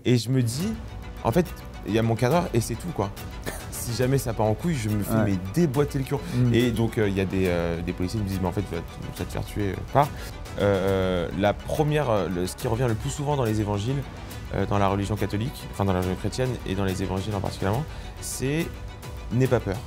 Et je me dis, en fait, il y a mon cadreur et c'est tout, quoi. Si jamais ça part en couille, je me fais déboîter le cul. Et donc, il y a des policiers qui me disent, mais en fait, tu vas te faire tuer par. La première, ce qui revient le plus souvent dans les évangiles, dans la religion catholique, enfin dans la religion chrétienne et dans les évangiles en particulier, c'est « n'aie pas peur ».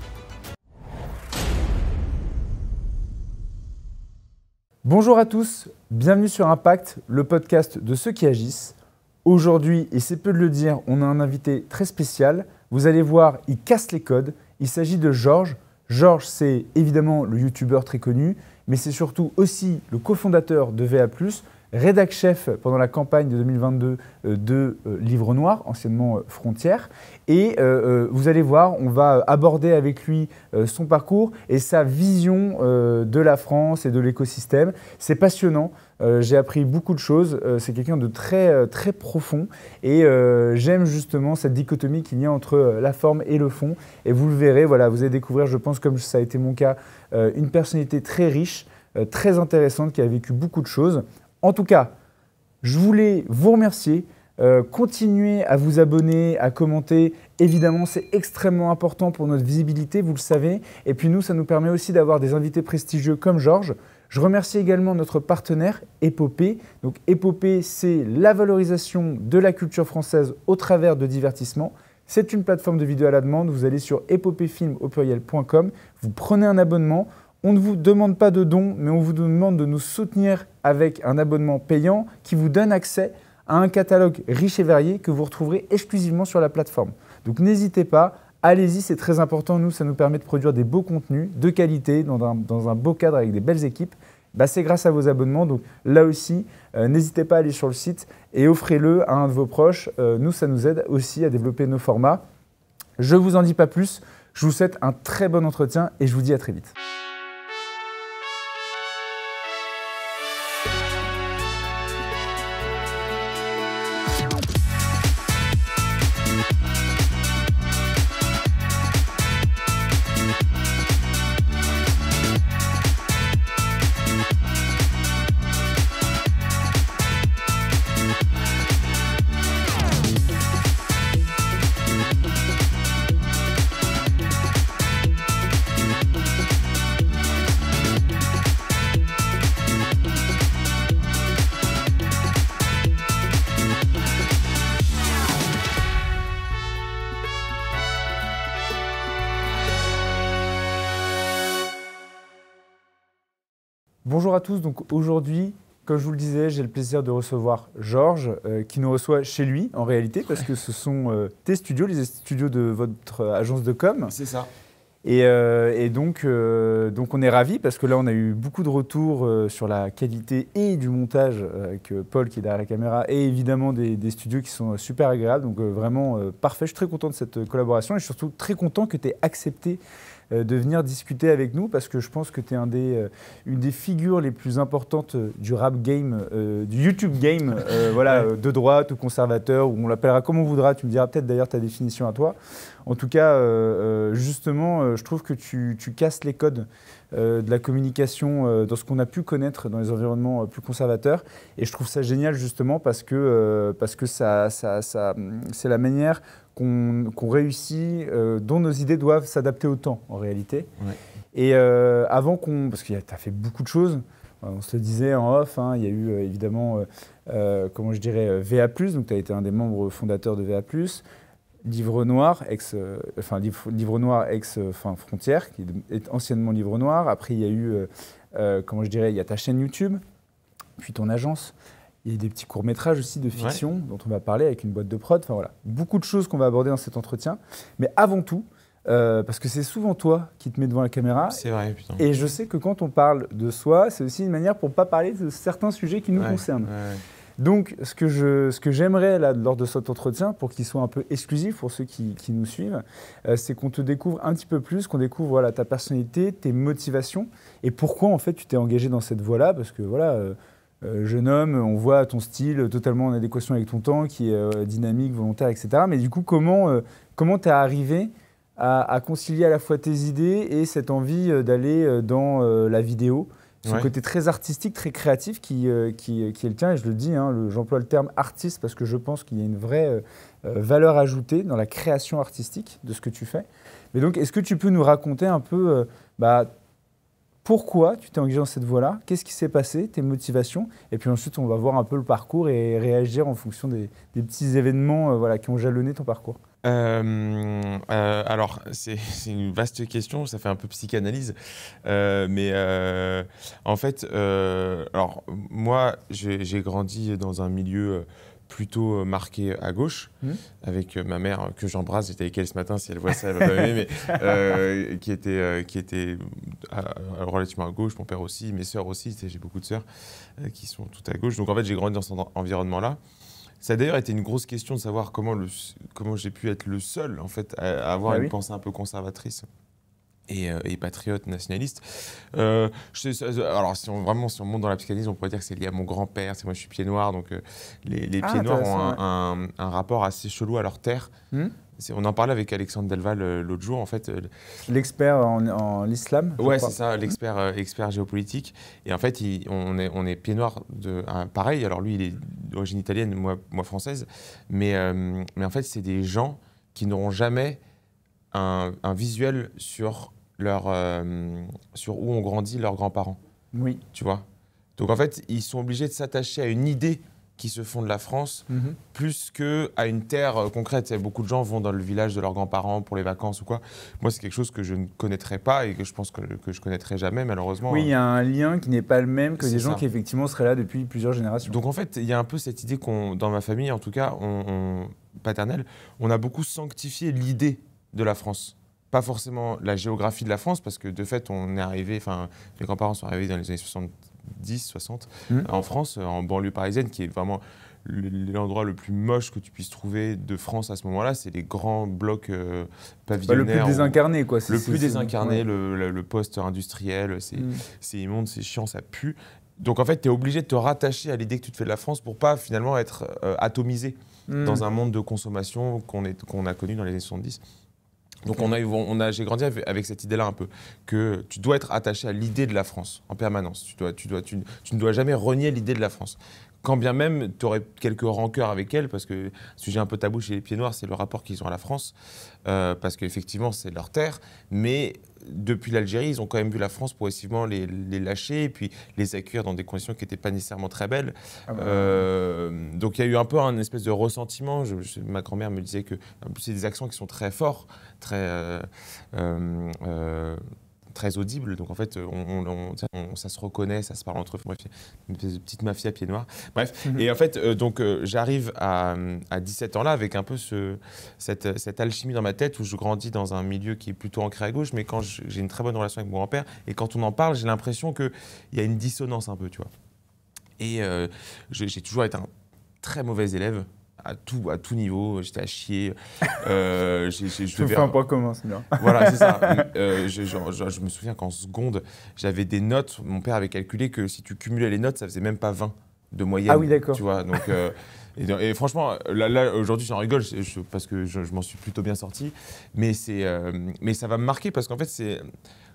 Bonjour à tous, bienvenue sur Impact, le podcast de ceux qui agissent. Aujourd'hui, et c'est peu de le dire, on a un invité très spécial. Vous allez voir, il casse les codes. Il s'agit de Georges. Georges, c'est évidemment le youtubeur très connu, mais c'est surtout aussi le cofondateur de VA+, rédac chef pendant la campagne de 2022 de Livre Noir, anciennement Frontières. Et vous allez voir, on va aborder avec lui son parcours et sa vision de la France et de l'écosystème. C'est passionnant. J'ai appris beaucoup de choses. C'est quelqu'un de très profond et j'aime justement cette dichotomie qu'il y a entre la forme et le fond. Et vous le verrez, voilà, vous allez découvrir, je pense, comme ça a été mon cas, une personnalité très riche, très intéressante, qui a vécu beaucoup de choses. En tout cas, je voulais vous remercier. Continuez à vous abonner, à commenter. Évidemment, c'est extrêmement important pour notre visibilité, vous le savez. Et puis nous, ça nous permet aussi d'avoir des invités prestigieux comme Georges. Je remercie également notre partenaire, Epopée. Donc Epopée, c'est la valorisation de la culture française au travers de divertissement. C'est une plateforme de vidéos à la demande. Vous allez sur epopefilm.com, vous prenez un abonnement. On ne vous demande pas de dons, mais on vous demande de nous soutenir avec un abonnement payant qui vous donne accès à un catalogue riche et varié que vous retrouverez exclusivement sur la plateforme. Donc n'hésitez pas, allez-y, c'est très important. Nous, ça nous permet de produire des beaux contenus de qualité dans un beau cadre avec des belles équipes. C'est grâce à vos abonnements. Donc là aussi, n'hésitez pas à aller sur le site et offrez-le à un de vos proches. Nous, ça nous aide aussi à développer nos formats. Je ne vous en dis pas plus. Je vous souhaite un très bon entretien et je vous dis à très vite. Bonjour à tous, donc aujourd'hui, comme je vous le disais, j'ai le plaisir de recevoir Georges qui nous reçoit chez lui en réalité parce que ce sont tes studios, les studios de votre agence de com. C'est ça. Et donc on est ravis parce que là on a eu beaucoup de retours sur la qualité et du montage avec Paul qui est derrière la caméra et évidemment des studios qui sont super agréables, donc vraiment parfait. Je suis très content de cette collaboration et je suis surtout très content que tu aies accepté de venir discuter avec nous parce que je pense que tu es une des figures les plus importantes du rap game, du YouTube game, voilà, de droite ou conservateur, ou on l'appellera comme on voudra, tu me diras peut-être d'ailleurs ta définition à toi. En tout cas, justement, je trouve que tu casses les codes de la communication dans ce qu'on a pu connaître dans les environnements plus conservateurs. Et je trouve ça génial justement parce que ça, c'est la manière qu'on réussit, dont nos idées doivent s'adapter au temps en réalité. Ouais. Et avant parce que tu as fait beaucoup de choses, on se le disait en off, hein, il y a eu évidemment, comment je dirais, VA+, donc tu as été un des membres fondateurs de VA+, Livre Noir, Livre Noir ex Frontières, qui est anciennement Livre Noir. Après, il y a eu, comment je dirais, il y a ta chaîne YouTube, puis ton agence. Il y a des petits courts-métrages aussi de fiction dont on va parler avec une boîte de prod. Enfin voilà, beaucoup de choses qu'on va aborder dans cet entretien. Mais avant tout, parce que c'est souvent toi qui te mets devant la caméra. C'est vrai, putain. Et je sais que quand on parle de soi, c'est aussi une manière pour ne pas parler de certains sujets qui nous concernent. Donc, ce que j'aimerais là, lors de cet entretien, pour qu'il soit un peu exclusif pour ceux qui nous suivent, c'est qu'on te découvre un petit peu plus, qu'on découvre voilà, ta personnalité, tes motivations et pourquoi en fait tu t'es engagé dans cette voie-là. Parce que voilà, jeune homme, on voit ton style totalement en adéquation avec ton temps, qui est dynamique, volontaire, etc. Mais du coup, comment tu es arrivé à concilier à la fois tes idées et cette envie d'aller dans la vidéo son côté très artistique, très créatif qui est le tien. Et je le dis, hein, j'emploie le terme artiste parce que je pense qu'il y a une vraie valeur ajoutée dans la création artistique de ce que tu fais. Mais donc, est-ce que tu peux nous raconter un peu pourquoi tu t'es engagé dans cette voie-là? Qu'est-ce qui s'est passé? Tes motivations? Et puis ensuite, on va voir un peu le parcours et réagir en fonction des petits événements qui ont jalonné ton parcours. Alors, c'est une vaste question, ça fait un peu psychanalyse. En fait, alors, moi, j'ai grandi dans un milieu plutôt marqué à gauche, avec ma mère que j'embrasse. J'étais avec elle ce matin, si elle voit ça, elle va pas aimer, mais qui était relativement à gauche, mon père aussi, mes sœurs aussi, j'ai beaucoup de sœurs qui sont toutes à gauche. Donc en fait, j'ai grandi dans cet environnement-là. Ça a d'ailleurs été une grosse question de savoir comment j'ai pu être le seul en fait, à avoir une pensée un peu conservatrice et patriote, nationaliste. Alors, si on monte dans la psychanalyse, on pourrait dire que c'est lié à mon grand-père. Moi, je suis pied noir, donc les pieds noirs ont un rapport assez chelou à leur terre. On en parlait avec Alexandre Delval l'autre jour, en fait. L'expert en l'islam. Ouais, c'est ça, l'expert géopolitique. Et en fait, on est pied noir pareil. Alors lui, il est d'origine italienne, moi française. Mais en fait, c'est des gens qui n'auront jamais un visuel sur où ont grandi leurs grands-parents. Oui. Tu vois? Donc en fait, ils sont obligés de s'attacher à une idée qui se font de la France, plus qu'à une terre concrète. Beaucoup de gens vont dans le village de leurs grands-parents pour les vacances ou quoi. Moi, c'est quelque chose que je ne connaîtrais pas et que je pense que je ne connaîtrai jamais, malheureusement. Oui, il y a un lien qui n'est pas le même que des gens qui, effectivement, seraient là depuis plusieurs générations. Donc, en fait, il y a un peu cette idée dans ma famille, en tout cas, paternelle, on a beaucoup sanctifié l'idée de la France. Pas forcément la géographie de la France, parce que de fait, mes grands-parents sont arrivés dans les années 70, 60, en France, en banlieue parisienne, qui est vraiment l'endroit le plus moche que tu puisses trouver de France à ce moment-là. C'est les grands blocs pavillonnaires. Le plus désincarné, quoi. Le plus désincarné, le post-industriel, c'est immonde, c'est chiant, ça pue. Donc en fait, tu es obligé de te rattacher à l'idée que tu te fais de la France pour pas finalement être atomisé dans un monde de consommation qu'on a connu dans les années 70. Donc j'ai grandi avec cette idée-là un peu, que tu dois être attaché à l'idée de la France en permanence. Tu ne dois jamais renier l'idée de la France. Quand bien même tu aurais quelques rancœurs avec elle, parce que sujet un peu tabou chez les pieds noirs, c'est le rapport qu'ils ont à la France, parce qu'effectivement c'est leur terre, mais depuis l'Algérie, ils ont quand même vu la France progressivement les lâcher et puis les accueillir dans des conditions qui n'étaient pas nécessairement très belles. Donc il y a eu un peu un espèce de ressentiment. Ma grand-mère me disait que c'est des accents qui sont très forts, très audible, donc en fait ça se reconnaît, ça se parle entre eux, bref, une espèce de petite mafia pied noir. Bref, et en fait j'arrive à 17 ans là avec un peu cette alchimie dans ma tête où je grandis dans un milieu qui est plutôt ancré à gauche, mais quand j'ai une très bonne relation avec mon grand-père et quand on en parle, j'ai l'impression qu'il y a une dissonance un peu, tu vois. Et j'ai toujours été un très mauvais élève. À tout niveau, j'étais à chier. Je fais un point commun, c'est bien. Voilà, c'est ça. Je me souviens qu'en seconde, j'avais des notes. Mon père avait calculé que si tu cumulais les notes, ça faisait même pas 20 de moyenne. Ah oui, d'accord. Tu vois, donc, et franchement, là aujourd'hui, j'en rigole parce que je m'en suis plutôt bien sorti. Mais ça va me marquer parce qu'en fait, c'est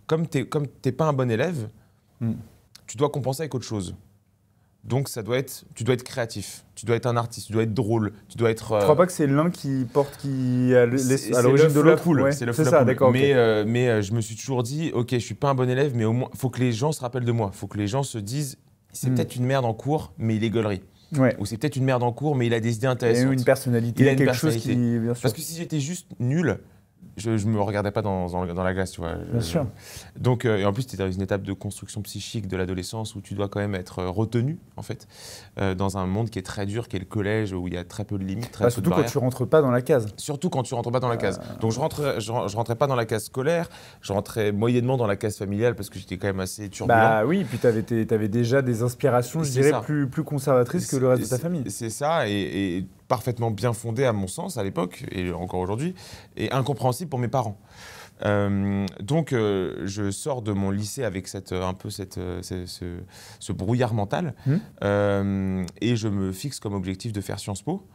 comme t'es pas un bon élève, tu dois compenser avec autre chose. Donc tu dois être créatif, tu dois être un artiste, tu dois être drôle, tu dois être... Je crois pas que c'est l'un qui à l'origine de l'autre. Ouais. C'est ça, d'accord. Mais je me suis toujours dit, ok, je suis pas un bon élève, mais au moins, faut que les gens se rappellent de moi. Faut que les gens se disent, c'est peut-être une merde en cours, mais il est gaulerie. Ouais. Ou c'est peut-être une merde en cours, mais il a des idées intéressantes. Et une personnalité, quelque chose qui... Bien sûr. Parce que si j'étais juste nul, je ne me regardais pas dans la glace, tu vois. Bien sûr. Donc, et en plus, tu es dans une étape de construction psychique de l'adolescence où tu dois quand même être retenu, en fait, dans un monde qui est très dur, qui est le collège, où il y a très peu de limites, très peu de surtout barrières. quand tu rentres pas dans la case. Surtout quand tu rentres pas dans la case. Donc, je rentrais pas dans la case scolaire, je rentrais moyennement dans la case familiale parce que j'étais quand même assez turbulent. Bah oui, puis tu avais déjà des inspirations, je dirais, plus conservatrices que le reste de ta famille. C'est ça, et parfaitement bien fondé à mon sens à l'époque, et encore aujourd'hui, et incompréhensible pour mes parents. Donc je sors de mon lycée avec ce brouillard mental, et je me fixe comme objectif de faire Sciences Po.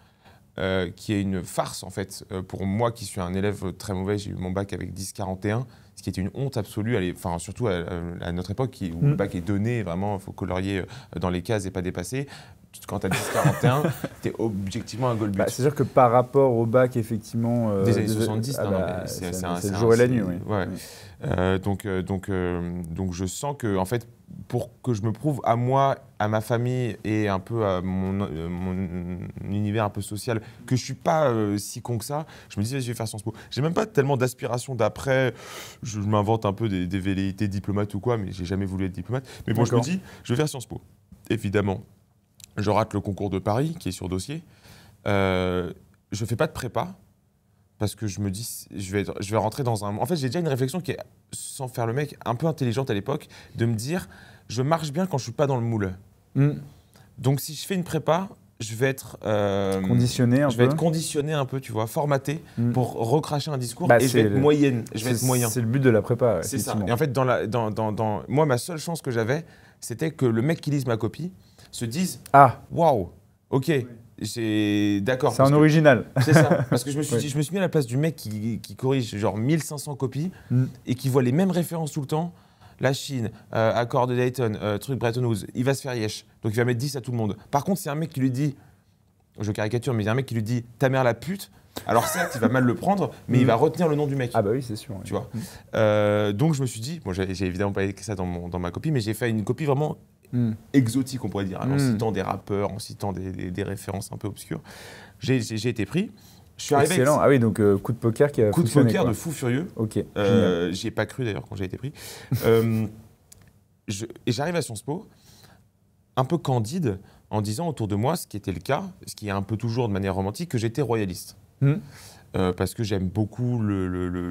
qui est une farce en fait. Pour moi qui suis un élève très mauvais, j'ai eu mon bac avec 10,41, ce qui était une honte absolue, enfin, surtout à notre époque où le bac est donné, vraiment, il faut colorier dans les cases et pas dépasser. Quand tu as 10,41, tu es objectivement un goal but. C'est sûr que par rapport au bac, effectivement… des années 70, c'est le jour et la nuit. Oui. Ouais. Donc, je sens que, en fait, pour que je me prouve à moi, à ma famille et un peu à mon univers un peu social, que je ne suis pas si con que ça, je me dis, je vais faire Sciences Po. Je n'ai même pas tellement d'aspiration d'après. Je m'invente un peu des velléités diplomates ou quoi, mais je n'ai jamais voulu être diplomate. Mais bon, je me dis, je vais faire Sciences Po. Évidemment, je rate le concours de Paris, qui est sur dossier. Je ne fais pas de prépa. Parce que je me dis, je vais rentrer dans un… En fait, j'ai déjà une réflexion qui est, sans faire le mec, un peu intelligente à l'époque, de me dire, je marche bien quand je ne suis pas dans le moule. Donc, si je fais une prépa, je vais être… conditionné un peu. Je vais être conditionné un peu, tu vois, formaté pour recracher un discours et je vais être moyenne. Je vais être moyen. C'est le but de la prépa, c'est ça. Et en fait, moi, ma seule chance que j'avais, c'était que le mec qui lise ma copie se dise, waouh, ok. D'accord. C'est un original. C'est ça. Parce que je me suis mis à la place du mec qui corrige genre 1500 copies et qui voit les mêmes références tout le temps. La Chine, accord de Dayton, truc Bretton Woods, il va se faire yesh. Donc il va mettre 10 à tout le monde. Par contre, c'est un mec qui lui dit, je caricature, mais il y a un mec qui lui dit ta mère la pute. Alors certes, il va mal le prendre, mais il va retenir le nom du mec. Ah bah oui, c'est sûr. Tu vois. Donc je me suis dit, bon, j'ai évidemment pas écrit ça dans ma copie, mais j'ai fait une copie vraiment exotique, on pourrait dire, en citant des rappeurs, en citant des références un peu obscures. J'ai été pris. Je suis arrivé. Excellent. Ah oui, donc coup de poker qui a fonctionné. Coup de poker de fou furieux. Ok. J'y ai pas cru d'ailleurs quand j'ai été pris. Et j'arrive à Sciences Po, un peu candide, en disant autour de moi, ce qui était le cas, ce qui est un peu toujours de manière romantique, que j'étais royaliste. Parce que j'aime beaucoup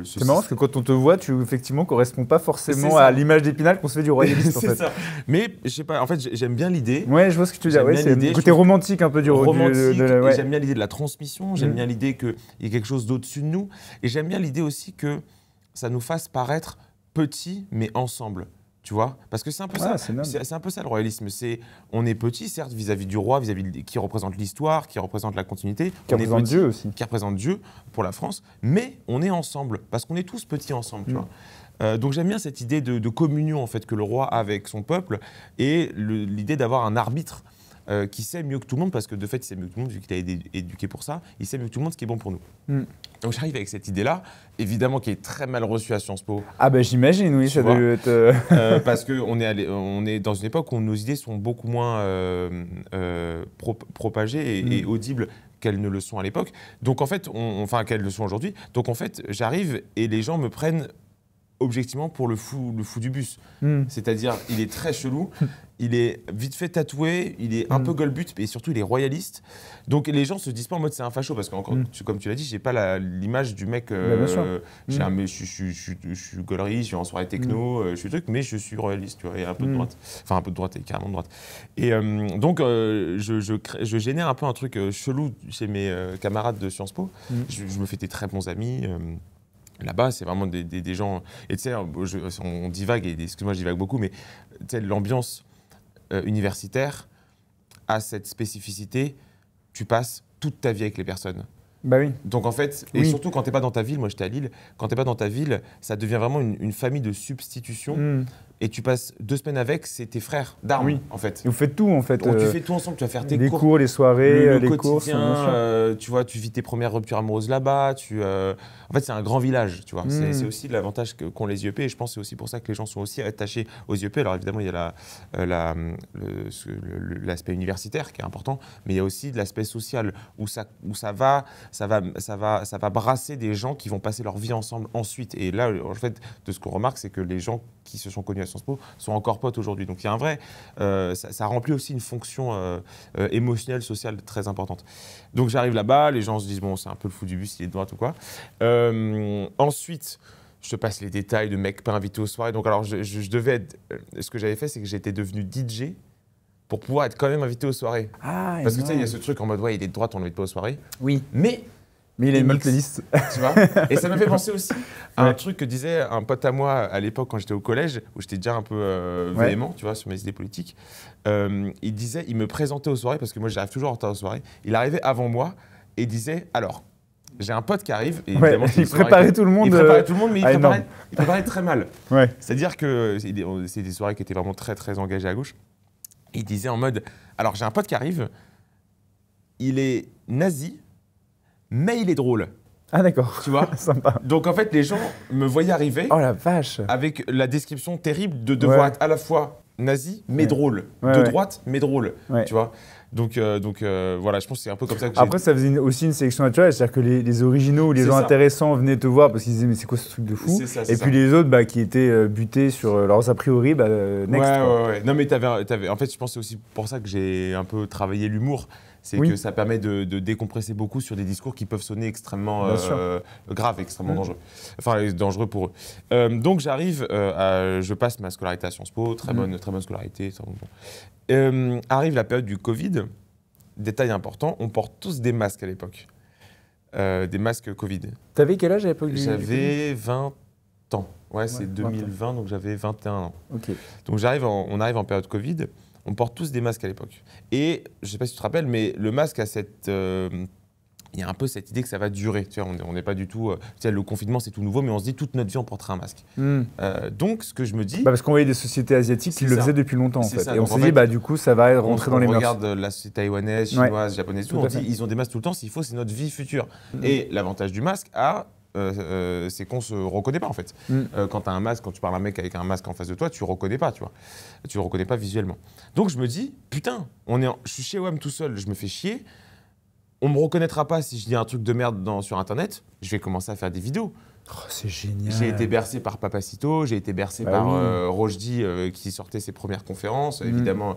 C'est marrant parce que quand on te voit, tu effectivement corresponds pas forcément à l'image d'Épinal qu'on se fait du royaliste. C'est ça. Mais je sais pas, en fait, j'aime bien l'idée. Ouais, je vois ce que tu veux dire. Ouais, c'est le côté romantique un peu du romantique. J'aime bien l'idée de la transmission. J'aime bien l'idée qu'il y ait quelque chose d'au-dessus de nous. Et j'aime bien l'idée aussi que ça nous fasse paraître petits, mais ensemble. Tu vois, parce que c'est un peu ça. C'est un peu ça le royalisme. On est petit, certes, vis-à-vis du roi, qui représente l'histoire, qui représente la continuité. Qui représente Dieu aussi. Qui représente Dieu pour la France. Mais on est ensemble, parce qu'on est tous petits ensemble. Tu vois. Donc j'aime bien cette idée de communion en fait que le roi a avec son peuple et l'idée d'avoir un arbitre qui sait mieux que tout le monde, parce que de fait, il sait mieux que tout le monde, vu qu'il a été éduqué pour ça, il sait mieux que tout le monde ce qui est bon pour nous. Donc j'arrive avec cette idée-là, évidemment qui est très mal reçue à Sciences Po. Ah ben j'imagine, oui, ça doit être… parce qu'on est dans une époque où nos idées sont beaucoup moins propagées et audibles qu'elles ne le sont à l'époque. Donc en fait, qu'elles le sont aujourd'hui. Donc en fait, j'arrive et les gens me prennent objectivement pour le fou du bus. C'est-à-dire, il est très chelou, il est vite fait tatoué, il est un peu goalbut, et surtout, il est royaliste. Donc, les gens se disent pas en mode c'est un facho, parce que, comme tu l'as dit, j'ai pas l'image du mec. Je suis gaulerie, je suis en soirée techno, je suis truc, mais je suis royaliste, tu vois, et un peu de droite. Enfin, un peu de droite et carrément de droite. Et donc, je génère un peu un truc chelou chez mes camarades de Sciences Po. Je me fais des très bons amis. Là-bas, c'est vraiment des gens… Et tu sais, on divague, et excuse-moi, je divague beaucoup, mais tu sais, l'ambiance universitaire a cette spécificité, tu passes toute ta vie avec les personnes. Bah oui. Donc en fait, et surtout quand tu n'es pas dans ta ville, moi j'étais à Lille, quand tu n'es pas dans ta ville, ça devient vraiment une famille de substitution. Et tu passes 2 semaines avec, c'est tes frères d'armes, en fait. Et vous faites tout, en fait. Tu fais tout ensemble, tu vas faire tes cours, les soirées, les courses. Tu vois, tu vis tes premières ruptures amoureuses là-bas. En fait, c'est un grand village, tu vois. C'est aussi l'avantage qu'ont les IEP, et je pense que c'est aussi pour ça que les gens sont aussi attachés aux IEP. Alors évidemment, il y a l'aspect universitaire qui est important, mais il y a aussi de l'aspect social où ça va brasser des gens qui vont passer leur vie ensemble ensuite. Et là, en fait, de ce qu'on remarque, c'est que les gens qui se sont connus à Sciences Po sont encore potes aujourd'hui. Donc il y a un vrai… ça remplit aussi une fonction émotionnelle, sociale très importante. Donc j'arrive là-bas, les gens se disent bon, c'est un peu le fou du bus, il est de droite ou quoi. Ensuite, je te passe les détails de mecs pas invités aux soirées. Donc alors je devais être… Ce que j'avais fait, c'est que j'étais devenu DJ pour pouvoir être quand même invité aux soirées. Parce que tu sais, il y a ce truc en mode ouais, il est de droite, on ne l'invite pas aux soirées. Oui. Mais il a une bonne playlist. Tu vois. Et ça m'a fait penser aussi à un truc que disait un pote à moi à l'époque quand j'étais au collège, où j'étais déjà un peu véhément, tu vois, sur mes idées politiques. Il me présentait aux soirées, parce que moi j'arrive toujours en retard aux soirées. Il arrivait avant moi et il disait alors, j'ai un pote qui arrive. Et ouais, il préparait tout le monde. Il préparait tout le monde, mais il préparait très mal. Ouais. C'est-à-dire que c'est des soirées qui étaient vraiment très, très engagées à gauche. Et il disait en mode alors, j'ai un pote qui arrive, il est nazi, mais il est drôle. Ah d'accord. Tu vois. Sympa. Donc en fait, les gens me voyaient arriver. Oh la vache. Avec la description terrible de devoir être à la fois nazi, mais drôle. De droite, mais drôle. Tu vois. Donc voilà, je pense que c'est un peu comme ça que j'ai... Après, ça faisait aussi une sélection naturelle, c'est-à-dire que les originaux ou les gens intéressants venaient te voir parce qu'ils disaient mais c'est quoi ce truc de fou. Et puis les autres qui étaient butés sur leurs a priori, next. Ouais. Non mais en fait, je pense que c'est aussi pour ça que j'ai un peu travaillé l'humour. C'est que ça permet de décompresser beaucoup sur des discours qui peuvent sonner extrêmement graves, extrêmement dangereux. Enfin, dangereux pour eux. Donc j'arrive, je passe ma scolarité à Sciences Po, très bonne scolarité. Arrive la période du Covid. Détail important, on porte tous des masques à l'époque. Des masques Covid. T'avais quel âge à l'époque du Covid ? J'avais 20 ans. Ouais, c'est 2020, donc j'avais 21 ans. Okay. Donc on arrive en période Covid. On porte tous des masques à l'époque. Et je ne sais pas si tu te rappelles, mais le masque a il y a un peu cette idée que ça va durer. Tu vois, on n'est pas du tout... le confinement, c'est tout nouveau, mais on se dit toute notre vie, on portera un masque. Donc, ce que je me dis... parce qu'on voyait des sociétés asiatiques qui le faisaient depuis longtemps, en fait. Et on s'est dit, du coup, ça va rentrer dans les mœurs. On regarde la société taïwanaise, chinoise, japonaise, tout. On dit, ils ont des masques tout le temps, s'il faut, c'est notre vie future. Et l'avantage du masque c'est qu'on se reconnaît pas en fait. Quand tu as un masque, quand tu parles à un mec avec un masque en face de toi, tu reconnais pas, tu vois. Tu le reconnais pas visuellement. Donc je me dis, putain, je suis chez WAM tout seul, je me fais chier. On me reconnaîtra pas si je dis un truc de merde sur internet. Je vais commencer à faire des vidéos. Oh, c'est génial. J'ai été bercé par Papacito, j'ai été bercé par Rochdi qui sortait ses premières conférences, évidemment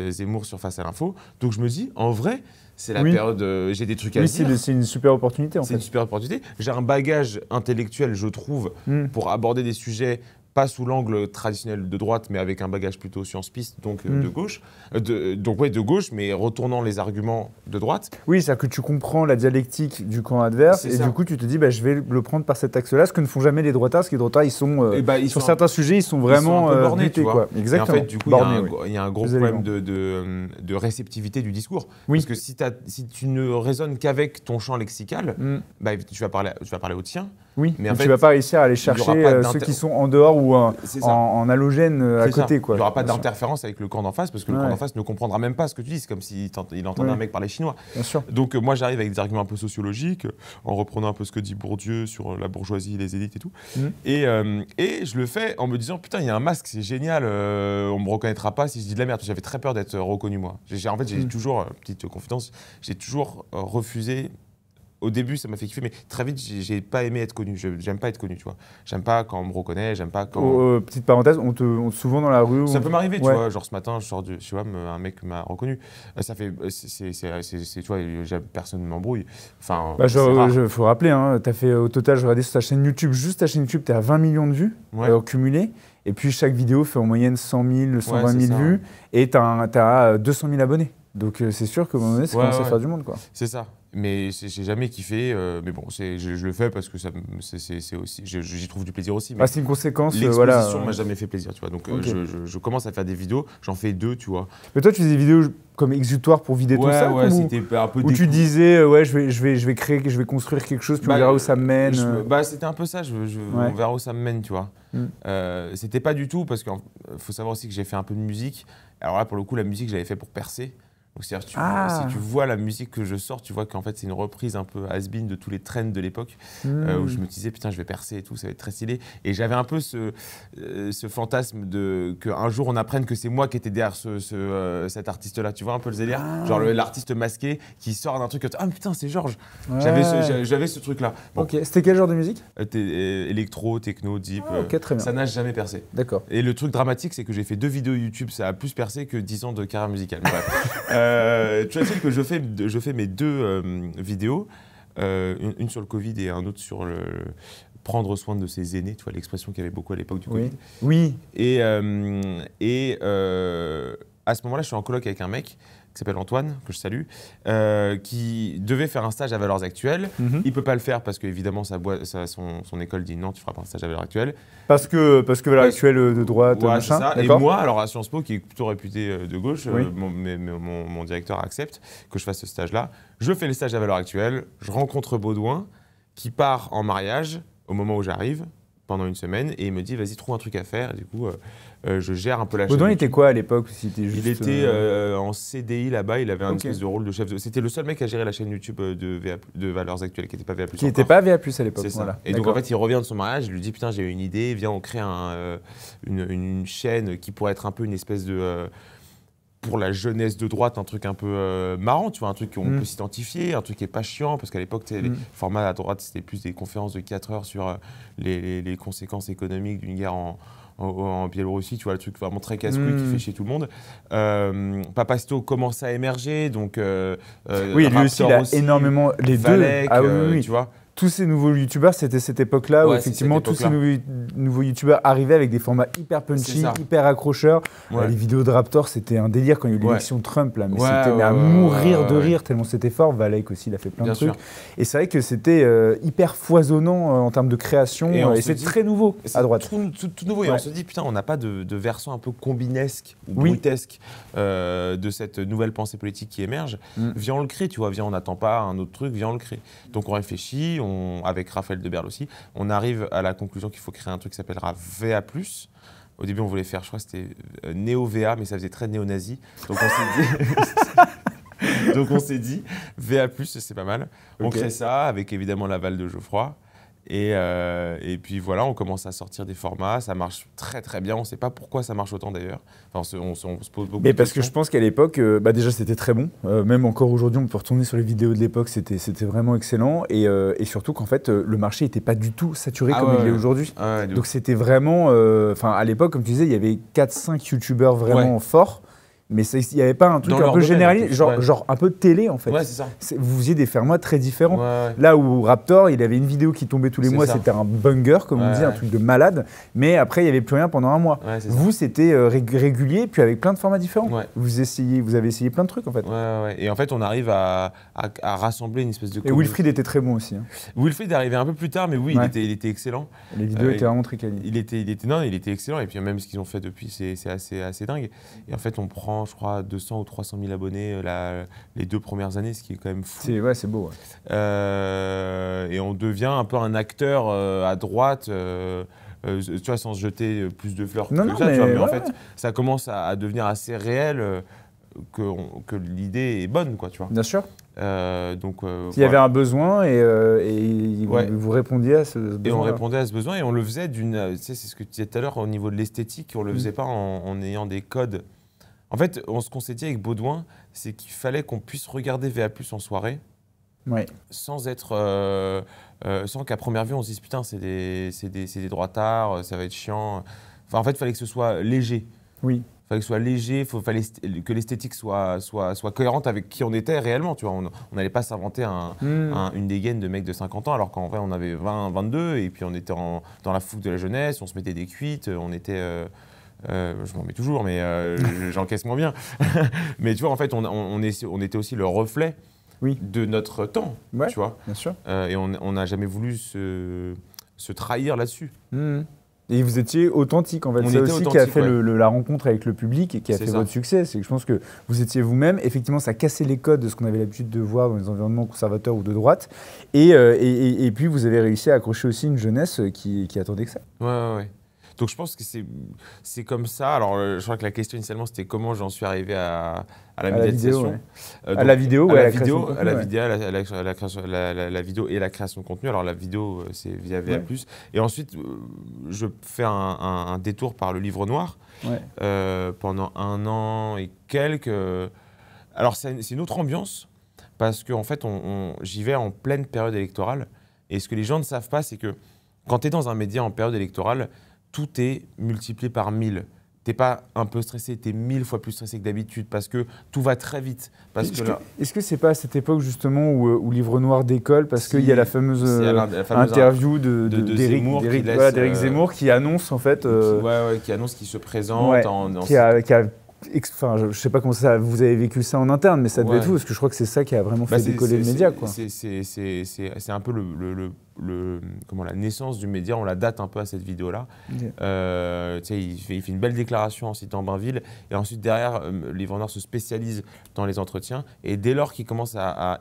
Zemmour sur Face à l'info. Donc je me dis, en vrai, c'est la période, j'ai des trucs à dire. C'est une super opportunité en fait. C'est une super opportunité. J'ai un bagage intellectuel, je trouve, pour aborder des sujets pas sous l'angle traditionnel de droite, mais avec un bagage plutôt science-piste, donc de gauche. De gauche, mais retournant les arguments de droite. Oui, c'est-à-dire que tu comprends la dialectique du camp adverse, et du coup, tu te dis, je vais le prendre par cet axe-là, ce que ne font jamais les droitards, parce que les droitards, ils sont, sur certains sujets, ils sont vraiment bornés, butés, quoi. Exactement. Et en fait, du coup, il y a un gros problème de réceptivité du discours. Parce que si tu ne raisonnes qu'avec ton champ lexical, tu vas parler au tien. Oui, mais en fait, tu ne vas pas réussir à aller chercher ceux qui sont en dehors ou en halogène à côté. Quoi. Il n'y aura pas d'interférence avec le camp d'en face parce que le camp d'en face ne comprendra même pas ce que tu dis. C'est comme s'il entendait un mec parler chinois. Bien sûr. Donc moi, j'arrive avec des arguments un peu sociologiques, en reprenant un peu ce que dit Bourdieu sur la bourgeoisie, les élites et tout. Et je le fais en me disant, putain, il y a un masque, c'est génial, on ne me reconnaîtra pas si je dis de la merde. J'avais très peur d'être reconnu, moi. En fait, j'ai toujours, petite confidence, j'ai toujours refusé. Au début, ça m'a fait kiffer, mais très vite, j'ai pas aimé être connu. J'aime pas être connu, tu vois. J'aime pas quand on me reconnaît, j'aime pas quand... petite parenthèse, on te souvent dans la rue... Ça peut m'arriver, tu vois. Genre ce matin, je sors chez WAM, un mec m'a reconnu. Ça fait... tu vois, personne ne m'embrouille. Enfin, faut rappeler, tu as fait au total, je regardais sur ta chaîne YouTube, juste ta chaîne YouTube, tu es à 20 millions de vues cumulées. Et puis chaque vidéo fait en moyenne 100 000, 120 000 vues. Et tu as 200 000 abonnés. Donc c'est sûr qu'à un moment donné, c'est commencé à faire du monde, quoi. C'est ça. Mais j'ai jamais kiffé. Mais bon, je le fais parce que c'est aussi, j'y trouve du plaisir aussi. C'est une conséquence. L'exposition m'a jamais fait plaisir, tu vois. Donc je commence à faire des vidéos. J'en fais 2, tu vois. Mais toi, tu faisais des vidéos comme exutoire pour vider tout ça, c'était un peu. Où tu disais, je vais construire quelque chose, puis on verra où ça me mène. C'était un peu ça. On verra où ça me mène, tu vois. C'était pas du tout parce qu'il faut savoir aussi que j'ai fait un peu de musique. Alors là, pour le coup, la musique, j'avais fait pour percer. Donc, c'est-à-dire, si tu vois la musique que je sors, tu vois qu'en fait, c'est une reprise un peu has-been de tous les trends de l'époque, où je me disais, putain, je vais percer et tout, ça va être très stylé. Et j'avais un peu ce fantasme qu'un jour, on apprenne que c'est moi qui étais derrière cet artiste-là. Tu vois un peu le délire, genre l'artiste masqué qui sort d'un truc, ah putain, c'est Georges. J'avais ce truc-là. Bon. Ok, c'était quel genre de musique? Électro, techno, deep. Très bien. Ça n'a jamais percé. D'accord. Et le truc dramatique, c'est que j'ai fait 2 vidéos YouTube, ça a plus percé que 10 ans de carrière musicale. Bref. Tu vois que je fais mes 2 vidéos, une sur le Covid et un autre sur prendre soin de ses aînés, tu vois l'expression qu'il y avait beaucoup à l'époque du Covid. Oui. Et à ce moment-là, je suis en coloc avec un mec qui s'appelle Antoine, que je salue, qui devait faire un stage à Valeurs Actuelles. Il ne peut pas le faire parce qu'évidemment, son école dit non, tu ne feras pas un stage à Valeurs Actuelles. Parce que Valeurs Actuelles de droite, ouais, c'est ça. Et d'accord. moi, alors à Sciences Po, qui est plutôt réputé de gauche, Oui. mon directeur accepte que je fasse ce stage-là. Je fais le stage à Valeurs Actuelles, je rencontre Baudouin, qui part en mariage au moment où j'arrive, pendant une semaine, et il me dit, vas-y, trouve un truc à faire. Et du coup, je gère un peu la chaîne. Baudouin, il était quoi à l'époque? Il était en CDI là-bas, il avait un espèce de rôle de chef. C'était le seul mec à gérer la chaîne YouTube de Valeurs Actuelles, qui n'était pas VA+. Qui n'était pas VA+, à l'époque. C'est ça. Voilà. Et donc en fait, il revient de son mariage, je lui dis, putain, j'ai une idée, viens, on crée une chaîne qui pourrait être un peu une espèce de... pour la jeunesse de droite, un truc un peu marrant, tu vois, un truc qu'on peut s'identifier, un truc qui n'est pas chiant, parce qu'à l'époque, les formats à droite, c'était plus des conférences de 4 heures sur les conséquences économiques d'une guerre en Biélorussie, tu vois, le truc vraiment très casse-couille qui fait chier tout le monde. Papacito commence à émerger, donc... oui, lui aussi, il a énormément... Les Valek, deux, tu vois. Tous ces nouveaux youtubeurs, c'était cette époque-là où effectivement tous ces nouveaux youtubeurs arrivaient avec des formats hyper punchy, hyper accrocheurs. Les vidéos de Raptor, c'était un délire quand il y a eu l'élection Trump, là, mais c'était à mourir de rire tellement c'était fort. Valek aussi, il a fait plein de trucs. Et c'est vrai que c'était hyper foisonnant en termes de création et c'est très nouveau à droite. Tout nouveau et on se dit, putain, on n'a pas de versant un peu combinesque ou brutesque de cette nouvelle pensée politique qui émerge. Viens, on le crée, tu vois, viens, on n'attend pas un autre truc, viens, on le crée. Donc on réfléchit, avec Raphaël Deberle aussi, on arrive à la conclusion qu'il faut créer un truc qui s'appellera VA+. Au début, on voulait faire, je crois que c'était néo-VA, mais ça faisait très néo-nazi. Donc on s'est dit, VA+, c'est pas mal. On crée ça avec évidemment l'aval de Geoffroy. Et puis voilà, on commence à sortir des formats, ça marche très très bien, on ne sait pas pourquoi ça marche autant d'ailleurs. Enfin, on se pose beaucoup de questions. Parce que je pense qu'à l'époque, déjà c'était très bon, même encore aujourd'hui on peut retourner sur les vidéos de l'époque, c'était vraiment excellent et surtout qu'en fait le marché n'était pas du tout saturé comme il est aujourd'hui. Donc c'était vraiment, à l'époque comme tu disais, il y avait 4-5 youtubeurs vraiment forts. Mais il n'y avait pas un truc un peu généraliste, genre un peu de télé en fait. Ouais, c'est ça. Vous faisiez des formats très différents. Là où Raptor, il avait une vidéo qui tombait tous les mois, c'était un banger, comme on dit, un truc de malade. Mais après, il n'y avait plus rien pendant un mois. Vous, c'était régulier, puis avec plein de formats différents. Vous avez essayé plein de trucs en fait. Et en fait, on arrive à rassembler une espèce de... Et Wilfried était très bon aussi. Wilfried est arrivé un peu plus tard, mais oui, il était excellent. Les vidéos étaient vraiment très quali. Il était excellent. Et puis même ce qu'ils ont fait depuis, c'est assez dingue. Et en fait, on prend, je crois, 200 ou 300 000 abonnés les 2 premières années, ce qui est quand même fou. C'est beau. Et on devient un peu un acteur à droite, tu vois, sans se jeter plus de fleurs mais en fait, ça commence à devenir assez réel que l'idée est bonne, quoi, tu vois. Bien sûr. Il y avait un besoin et vous répondiez à ce besoin. Et on répondait à ce besoin et on le faisait c'est ce que tu disais tout à l'heure au niveau de l'esthétique, on le faisait pas en ayant des codes. En fait, ce qu'on s'est dit avec Baudouin, c'est qu'il fallait qu'on puisse regarder VA+ en soirée, sans être, sans qu'à première vue on se dise putain c'est des droitards, ça va être chiant. Enfin, en fait, il fallait que ce soit léger. Oui. Il fallait que ce soit léger, fallait que l'esthétique soit cohérente avec qui on était réellement. Tu vois, on n'allait pas s'inventer une dégaine de mecs de 50 ans, alors qu'en vrai on avait 20, 22 et puis on était dans la fougue de la jeunesse, on se mettait des cuites, on était je m'en mets toujours, mais j'encaisse moins bien. Mais tu vois, en fait, on était aussi le reflet de notre temps, tu vois. Bien sûr. Et on n'a jamais voulu se trahir là-dessus. Et vous étiez authentique, en fait. C'est aussi qui a fait la rencontre avec le public et qui a fait votre succès. C'est que je pense que vous étiez vous-même. Effectivement, ça cassait les codes de ce qu'on avait l'habitude de voir dans les environnements conservateurs ou de droite. Et puis, vous avez réussi à accrocher aussi une jeunesse qui attendait que ça. Ouais. Donc je pense que c'est comme ça. Alors je crois que la question initialement c'était comment j'en suis arrivé à la médiatisation. À la vidéo et la création de contenu. Alors la vidéo c'est via VA+. Et ensuite je fais un détour par le Livre Noir pendant 1 an et quelques. Alors c'est une autre ambiance parce qu'en fait j'y vais en pleine période électorale. Et ce que les gens ne savent pas, c'est que quand tu es dans un média en période électorale, tout est multiplié par 1000. T'es pas un peu stressé, t'es 1000 fois plus stressé que d'habitude parce que tout va très vite. Est-ce que c'est pas à cette époque justement où Livre Noir décolle parce qu'il y a la fameuse interview d'Éric Zemmour qui annonce en fait... qui annonce qu'il se présente. Qui a Enfin, je sais pas comment ça, vous avez vécu ça en interne, mais ça devait être fou, parce que je crois que c'est ça qui a vraiment fait décoller le média, quoi. C'est un peu comment, la naissance du média, on la date un peu à cette vidéo-là. Okay. Il fait une belle déclaration en citant Bainville, et ensuite derrière, Livre Noir se spécialise dans les entretiens, et dès lors qu'il commence à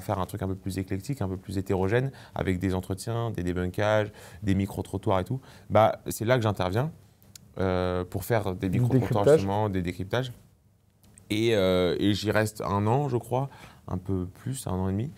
faire un truc un peu plus éclectique, un peu plus hétérogène, avec des entretiens, des débunkages, des micro-trottoirs et tout, bah, c'est là que j'interviens. Pour faire des micro-trottoirs, justement, des décryptages. Et j'y reste 1 an, je crois, un peu plus, 1 an et demi.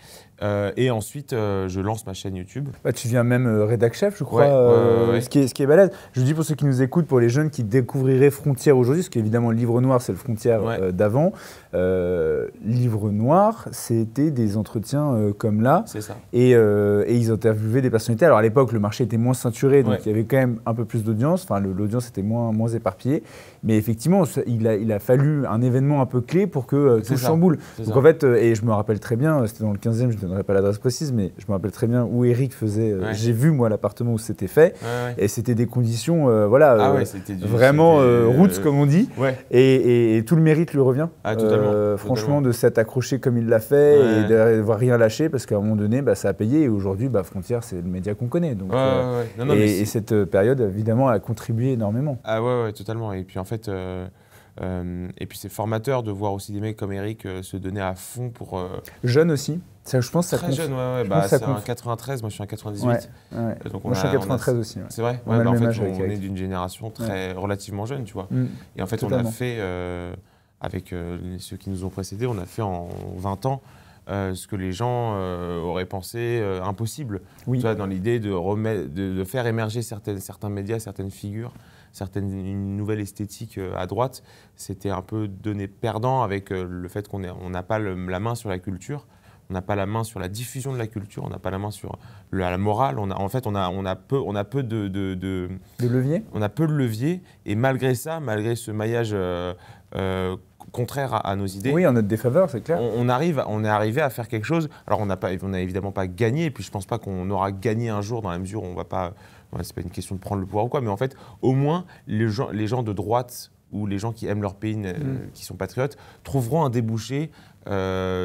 Et ensuite, je lance ma chaîne YouTube. Bah, tu deviens même rédac chef, je crois, ouais. Ce qui est balèze. Je dis pour ceux qui nous écoutent, pour les jeunes qui découvriraient Frontières aujourd'hui, parce qu'évidemment, le Livre Noir, c'est le Frontières d'avant. Livre Noir, c'était des entretiens comme là. C'est ça. Et ils interviewaient des personnalités. Alors à l'époque, le marché était moins ceinturé, donc il y avait quand même un peu plus d'audience. Enfin, l'audience était moins éparpillée. Mais effectivement, il a fallu un événement un peu clé pour que tout chamboule. Donc en fait, et je me rappelle très bien, c'était dans le 15e, je ne donnerai pas l'adresse précise, mais je me rappelle très bien où Eric faisait. J'ai vu, moi, l'appartement où c'était fait. Et c'était des conditions vraiment roots, comme on dit. Et tout le mérite lui revient. Franchement, de s'être accroché comme il l'a fait et d'avoir rien lâché, parce qu'à un moment donné, ça a payé. Et aujourd'hui, Frontières, c'est le média qu'on connaît. Donc, et cette période, évidemment, a contribué énormément. Ah ouais, totalement. Et puis en fait, et puis c'est formateur de voir aussi des mecs comme Eric se donner à fond pour. Jeune aussi. Ça, je pense que ça très compte. Jeune, c'est un 93, moi je suis un 98. Donc moi je suis un 93 aussi. C'est vrai. En fait, on est d'une génération relativement jeune, tu vois. Et en fait, totalement. On a fait, avec ceux qui nous ont précédés, on a fait en 20 ans ce que les gens auraient pensé impossible. Tu vois, dans l'idée de faire émerger certains médias, certaines figures, une nouvelle esthétique à droite. C'était un peu donné perdant avec le fait qu'on n'a pas la main sur la culture. On n'a pas la main sur la diffusion de la culture, on n'a pas la main sur la morale. On a peu de levier. On a peu de levier, et malgré ça, malgré ce maillage contraire à nos idées. Oui, en notre défaveur, c'est clair. On est arrivé à faire quelque chose. Alors on n'a évidemment pas gagné, et puis je pense pas qu'on aura gagné un jour, dans la mesure où on va pas. C'est pas une question de prendre le pouvoir ou quoi, mais en fait, au moins les gens de droite ou les gens qui aiment leur pays, qui sont patriotes, trouveront un débouché.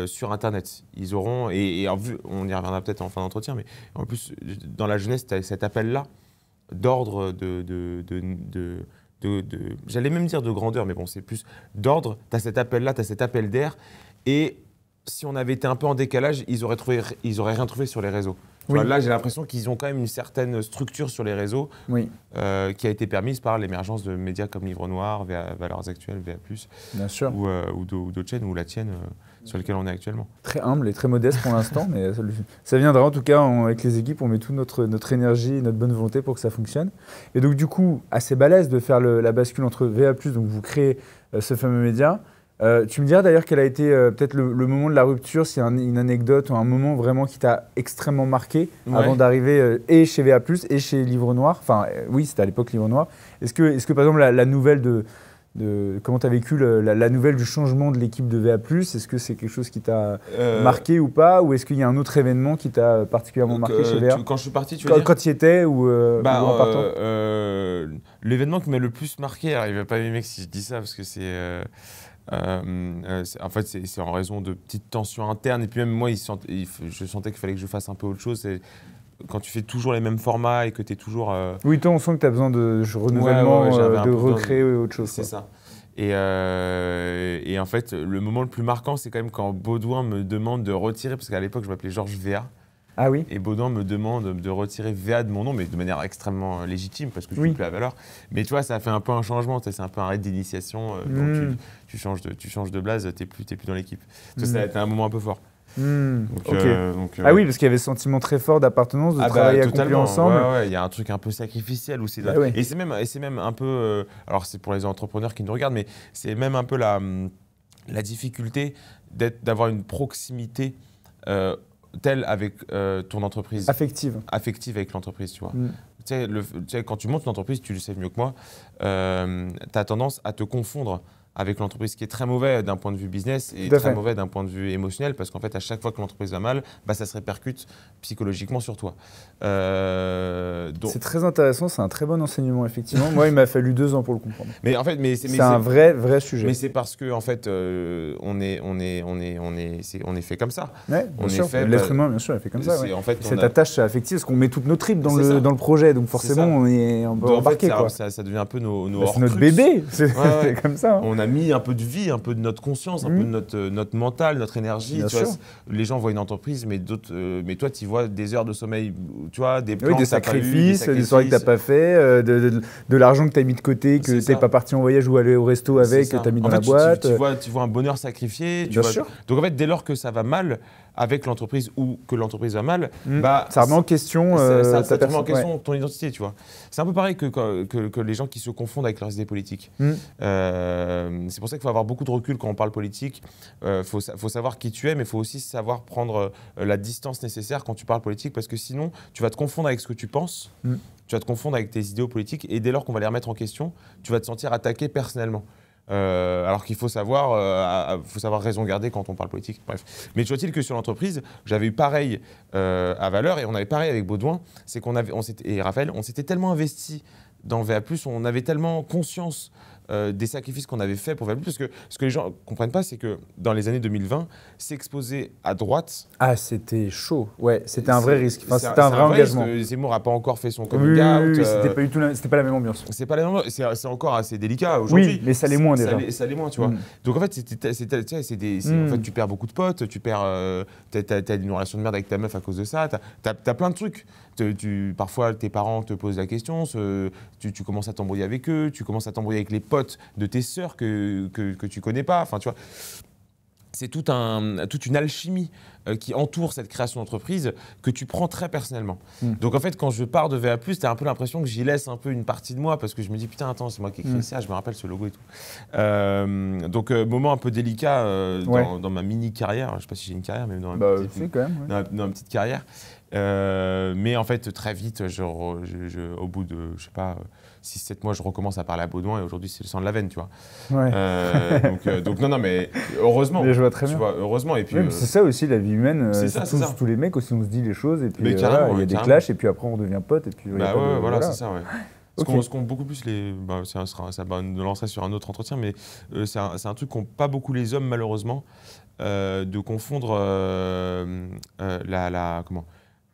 Sur Internet. Ils auront, et on y reviendra peut-être en fin d'entretien, mais en plus, dans la jeunesse, tu as cet appel-là d'ordre, j'allais même dire de grandeur, mais bon, c'est plus d'ordre. Tu as cet appel-là, tu as cet appel d'air, et si on avait été un peu en décalage, ils auraient rien trouvé sur les réseaux. Enfin, là, j'ai l'impression qu'ils ont quand même une certaine structure sur les réseaux qui a été permise par l'émergence de médias comme Livre Noir, Valeurs Actuelles, VA+, bien sûr, ou d'autres chaînes, ou la tienne, sur lesquelles on est actuellement. Très humble et très modeste pour l'instant, mais ça viendra en tout cas. Avec les équipes, on met toute notre énergie et notre bonne volonté pour que ça fonctionne. Et donc du coup, assez balèze de faire la bascule entre VA+, donc vous créez ce fameux média. Tu me diras d'ailleurs quel a été peut-être le moment de la rupture, s'il y a une anecdote ou un moment vraiment qui t'a extrêmement marqué avant d'arriver et chez VA+, et chez Livre Noir. Enfin, oui, c'était à l'époque Livre Noir. Est-ce que par exemple la nouvelle comment tu as vécu la nouvelle du changement de l'équipe de VA+, est-ce que c'est quelque chose qui t'a marqué ou pas, ou est-ce qu'il y a un autre événement qui t'a particulièrement marqué chez VA? Quand je suis parti, tu veux dire quand tu y étais ou en partant? L'événement qui m'a le plus marqué, alors il ne va pas aimer si je dis ça, parce que c'est... en fait, c'est en raison de petites tensions internes. Et puis même moi, je sentais qu'il fallait que je fasse un peu autre chose. Quand tu fais toujours les mêmes formats et que tu es toujours... Oui, toi, on sent que tu as besoin de renouvellement, de recréer autre chose. C'est ça. Et en fait, le moment le plus marquant, c'est quand même quand Baudouin me demande de retirer, parce qu'à l'époque, je m'appelais Georges VA. Ah oui. Et Baudouin me demande de retirer VA de mon nom, mais de manière extrêmement légitime, parce que je suis plus à Valeurs. Mais tu vois, ça a fait un peu un changement, c'est un peu un rite d'initiation. Donc tu changes de blase, t'es plus dans l'équipe. Ça a été un moment un peu fort. Ah oui, parce qu'il y avait ce sentiment très fort d'appartenance, de travailler accompli ensemble. Ouais, il y a un truc un peu sacrificiel. Et c'est même un peu... alors c'est pour les entrepreneurs qui nous regardent, mais c'est même un peu la difficulté d'avoir une proximité telle avec ton entreprise. Affective avec l'entreprise, tu vois. Tu sais, quand tu montes une entreprise, tu le sais mieux que moi, tu as tendance à te confondre avec l'entreprise, ce qui est très mauvais d'un point de vue business et Tout à très fait. mauvais d'un point de vue émotionnel, parce qu'en fait, à chaque fois que l'entreprise va mal, bah, ça se répercute psychologiquement sur toi. C'est très intéressant, c'est un très bon enseignement, effectivement. Moi, il m'a fallu 2 ans pour le comprendre. Mais en fait, C'est un vrai sujet. Mais c'est parce que en fait, on est fait comme ça. Ouais, on bien sûr. est fait. L'être humain, bien sûr, il fait comme ça. Ouais. En fait, Cette attache affective, parce qu'on met toutes nos tripes dans le projet, donc forcément, on est un peu embarqué. Ça devient un peu nos c'est notre bébé, c'est comme ça. Hein. On a mis un peu de vie, un peu de notre conscience, un peu de notre mental, notre énergie. Bien tu sûr. vois, les gens voient une entreprise, mais toi, tu vois des heures de sommeil, tu vois, des plans Oui, des que t'as pas eu, sacrifices, des soirées que tu n'as pas fait, de l'argent que tu as mis de côté, que tu n'es pas parti en voyage ou aller au resto avec, que tu as mis dans la boîte. Tu vois un bonheur sacrifié. Bien sûr. Donc en fait, dès lors que ça va mal avec l'entreprise ou que l'entreprise va mal, ça remet en question ça te remet en question ton identité, tu vois. C'est un peu pareil que les gens qui se confondent avec leurs idées politiques. C'est pour ça qu'il faut avoir beaucoup de recul quand on parle politique. Faut savoir qui tu es, mais il faut aussi savoir prendre la distance nécessaire quand tu parles politique, parce que sinon, tu vas te confondre avec ce que tu penses, tu vas te confondre avec tes idéaux politiques, et dès lors qu'on va les remettre en question, tu vas te sentir attaqué personnellement. Alors qu'il faut savoir raison garder quand on parle politique. Bref. Mais toujours est-il que sur l'entreprise, j'avais eu pareil à Valeur, et on avait pareil avec Baudouin, c'est et Raphaël, on s'était tellement investi dans VA+, on avait tellement conscience des sacrifices qu'on avait faits pour VA+, parce que ce que les gens ne comprennent pas, c'est que dans les années 2020, s'exposer à droite... Ah, c'était chaud. Ouais, c'était un vrai risque. Enfin, c'était un vrai engagement. Zemmour n'a pas encore fait son coming out. Oui, c'était pas la même ambiance. C'est pas la même ambiance. C'est encore assez délicat aujourd'hui. Oui, mais ça l'est moins déjà. Ça l'est moins, tu vois. Donc en fait, en fait, tu perds beaucoup de potes, t'as une relation de merde avec ta meuf à cause de ça, t'as plein de trucs. Parfois, tes parents te posent la question, tu commences à t'embrouiller avec eux, tu commences à t'embrouiller avec les potes de tes sœurs que tu connais pas. Enfin, tu vois, c'est toute une alchimie qui entoure cette création d'entreprise que tu prends très personnellement. Donc en fait, quand je pars de VA+, tu as un peu l'impression que j'y laisse un peu une partie de moi, parce que je me dis, putain, attends, c'est moi qui ai créé ça, je me rappelle ce logo et tout. Donc moment un peu délicat dans ma mini-carrière, je sais pas si j'ai une carrière, mais dans ma petite carrière. Mais en fait, très vite, au bout de, je sais pas, 6-7 mois, je recommence à parler à Baudouin, et aujourd'hui, c'est le sang de la veine, tu vois. Ouais. Donc non, mais heureusement. Mais je vois très bien. Vois, heureusement. Et puis, c'est ça aussi, la vie humaine. C'est ça. Tous les mecs aussi, on se dit les choses, et puis il y a des clashs, et puis après, on devient potes, et puis... voilà, c'est ça, ouais. Ce qu'ont beaucoup plus ça nous lancerait sur un autre entretien, mais c'est un truc qu'ont pas beaucoup les hommes, malheureusement, de confondre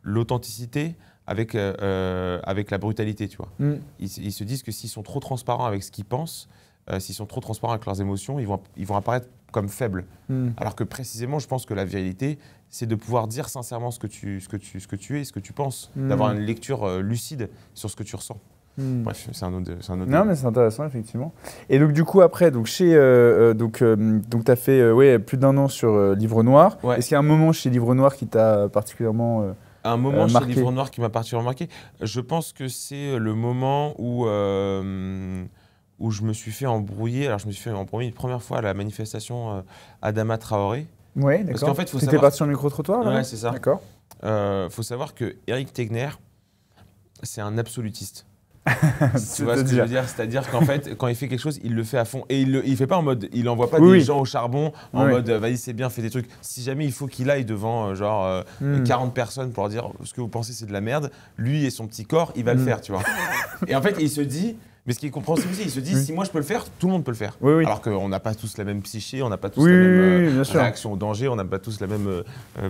l'authenticité avec la brutalité, tu vois. Ils se disent que s'ils sont trop transparents avec ce qu'ils pensent, s'ils sont trop transparents avec leurs émotions, ils vont apparaître comme faibles. Alors que précisément, je pense que la virilité, c'est de pouvoir dire sincèrement ce que tu es, ce que tu penses, d'avoir une lecture lucide sur ce que tu ressens. Bref, c'est un autre. Non, mais c'est intéressant, effectivement. Et donc, du coup, après, donc tu as fait plus d'1 an sur Livre Noir. Ouais. Est-ce qu'il y a un moment chez Livre Noir qui t'a particulièrement un moment chez Livre Noir qui m'a particulièrement marqué? Je pense que c'est le moment où je me suis fait embrouiller. Alors, je me suis fait embrouiller une première fois à la manifestation Adama Traoré. Oui, d'accord. Parce qu'en fait, tu étais parti sur le micro-trottoir, là? Ouais, c'est ça. D'accord. Faut savoir que Éric Tegner, c'est un absolutiste. Tu vois ce que je veux dire? C'est-à-dire qu'en fait, quand il fait quelque chose, il le fait à fond. Et il fait pas en mode, il envoie pas des gens au charbon en mode vas-y, c'est bien, fais des trucs. Si jamais il faut qu'il aille devant 40 personnes pour leur dire ce que vous pensez c'est de la merde, lui et son petit corps, il va le faire, tu vois. Et en fait, il se dit, mais ce qui est compréhensible aussi, il se dit si moi je peux le faire, tout le monde peut le faire. Alors qu'on n'a pas tous la même psyché, on n'a pas tous la même réaction au danger, on n'a pas tous la même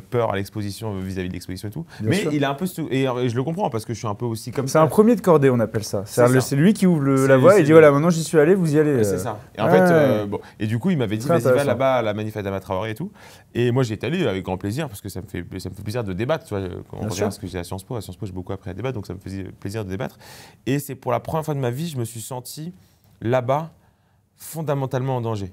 peur à l'exposition vis-à-vis de l'exposition et tout. Mais il a un peu et je le comprends parce que je suis un peu aussi comme ça. C'est un premier de cordée, on appelle ça. C'est lui qui ouvre la voie et dit voilà, maintenant j'y suis allé, vous y allez. C'est ça. Et en fait, et du coup, il m'avait dit vas-y, va là-bas à la manif Adama Traoré et tout. Et moi, j'y étais allé avec grand plaisir parce que ça me fait plaisir de débattre. Tu vois, quand on regarde ce que j'ai à Sciences Po, j'ai beaucoup appris à débattre, donc ça me faisait plaisir de débattre. Et c'est pour la première fois de ma vie, je me suis senti là-bas fondamentalement en danger.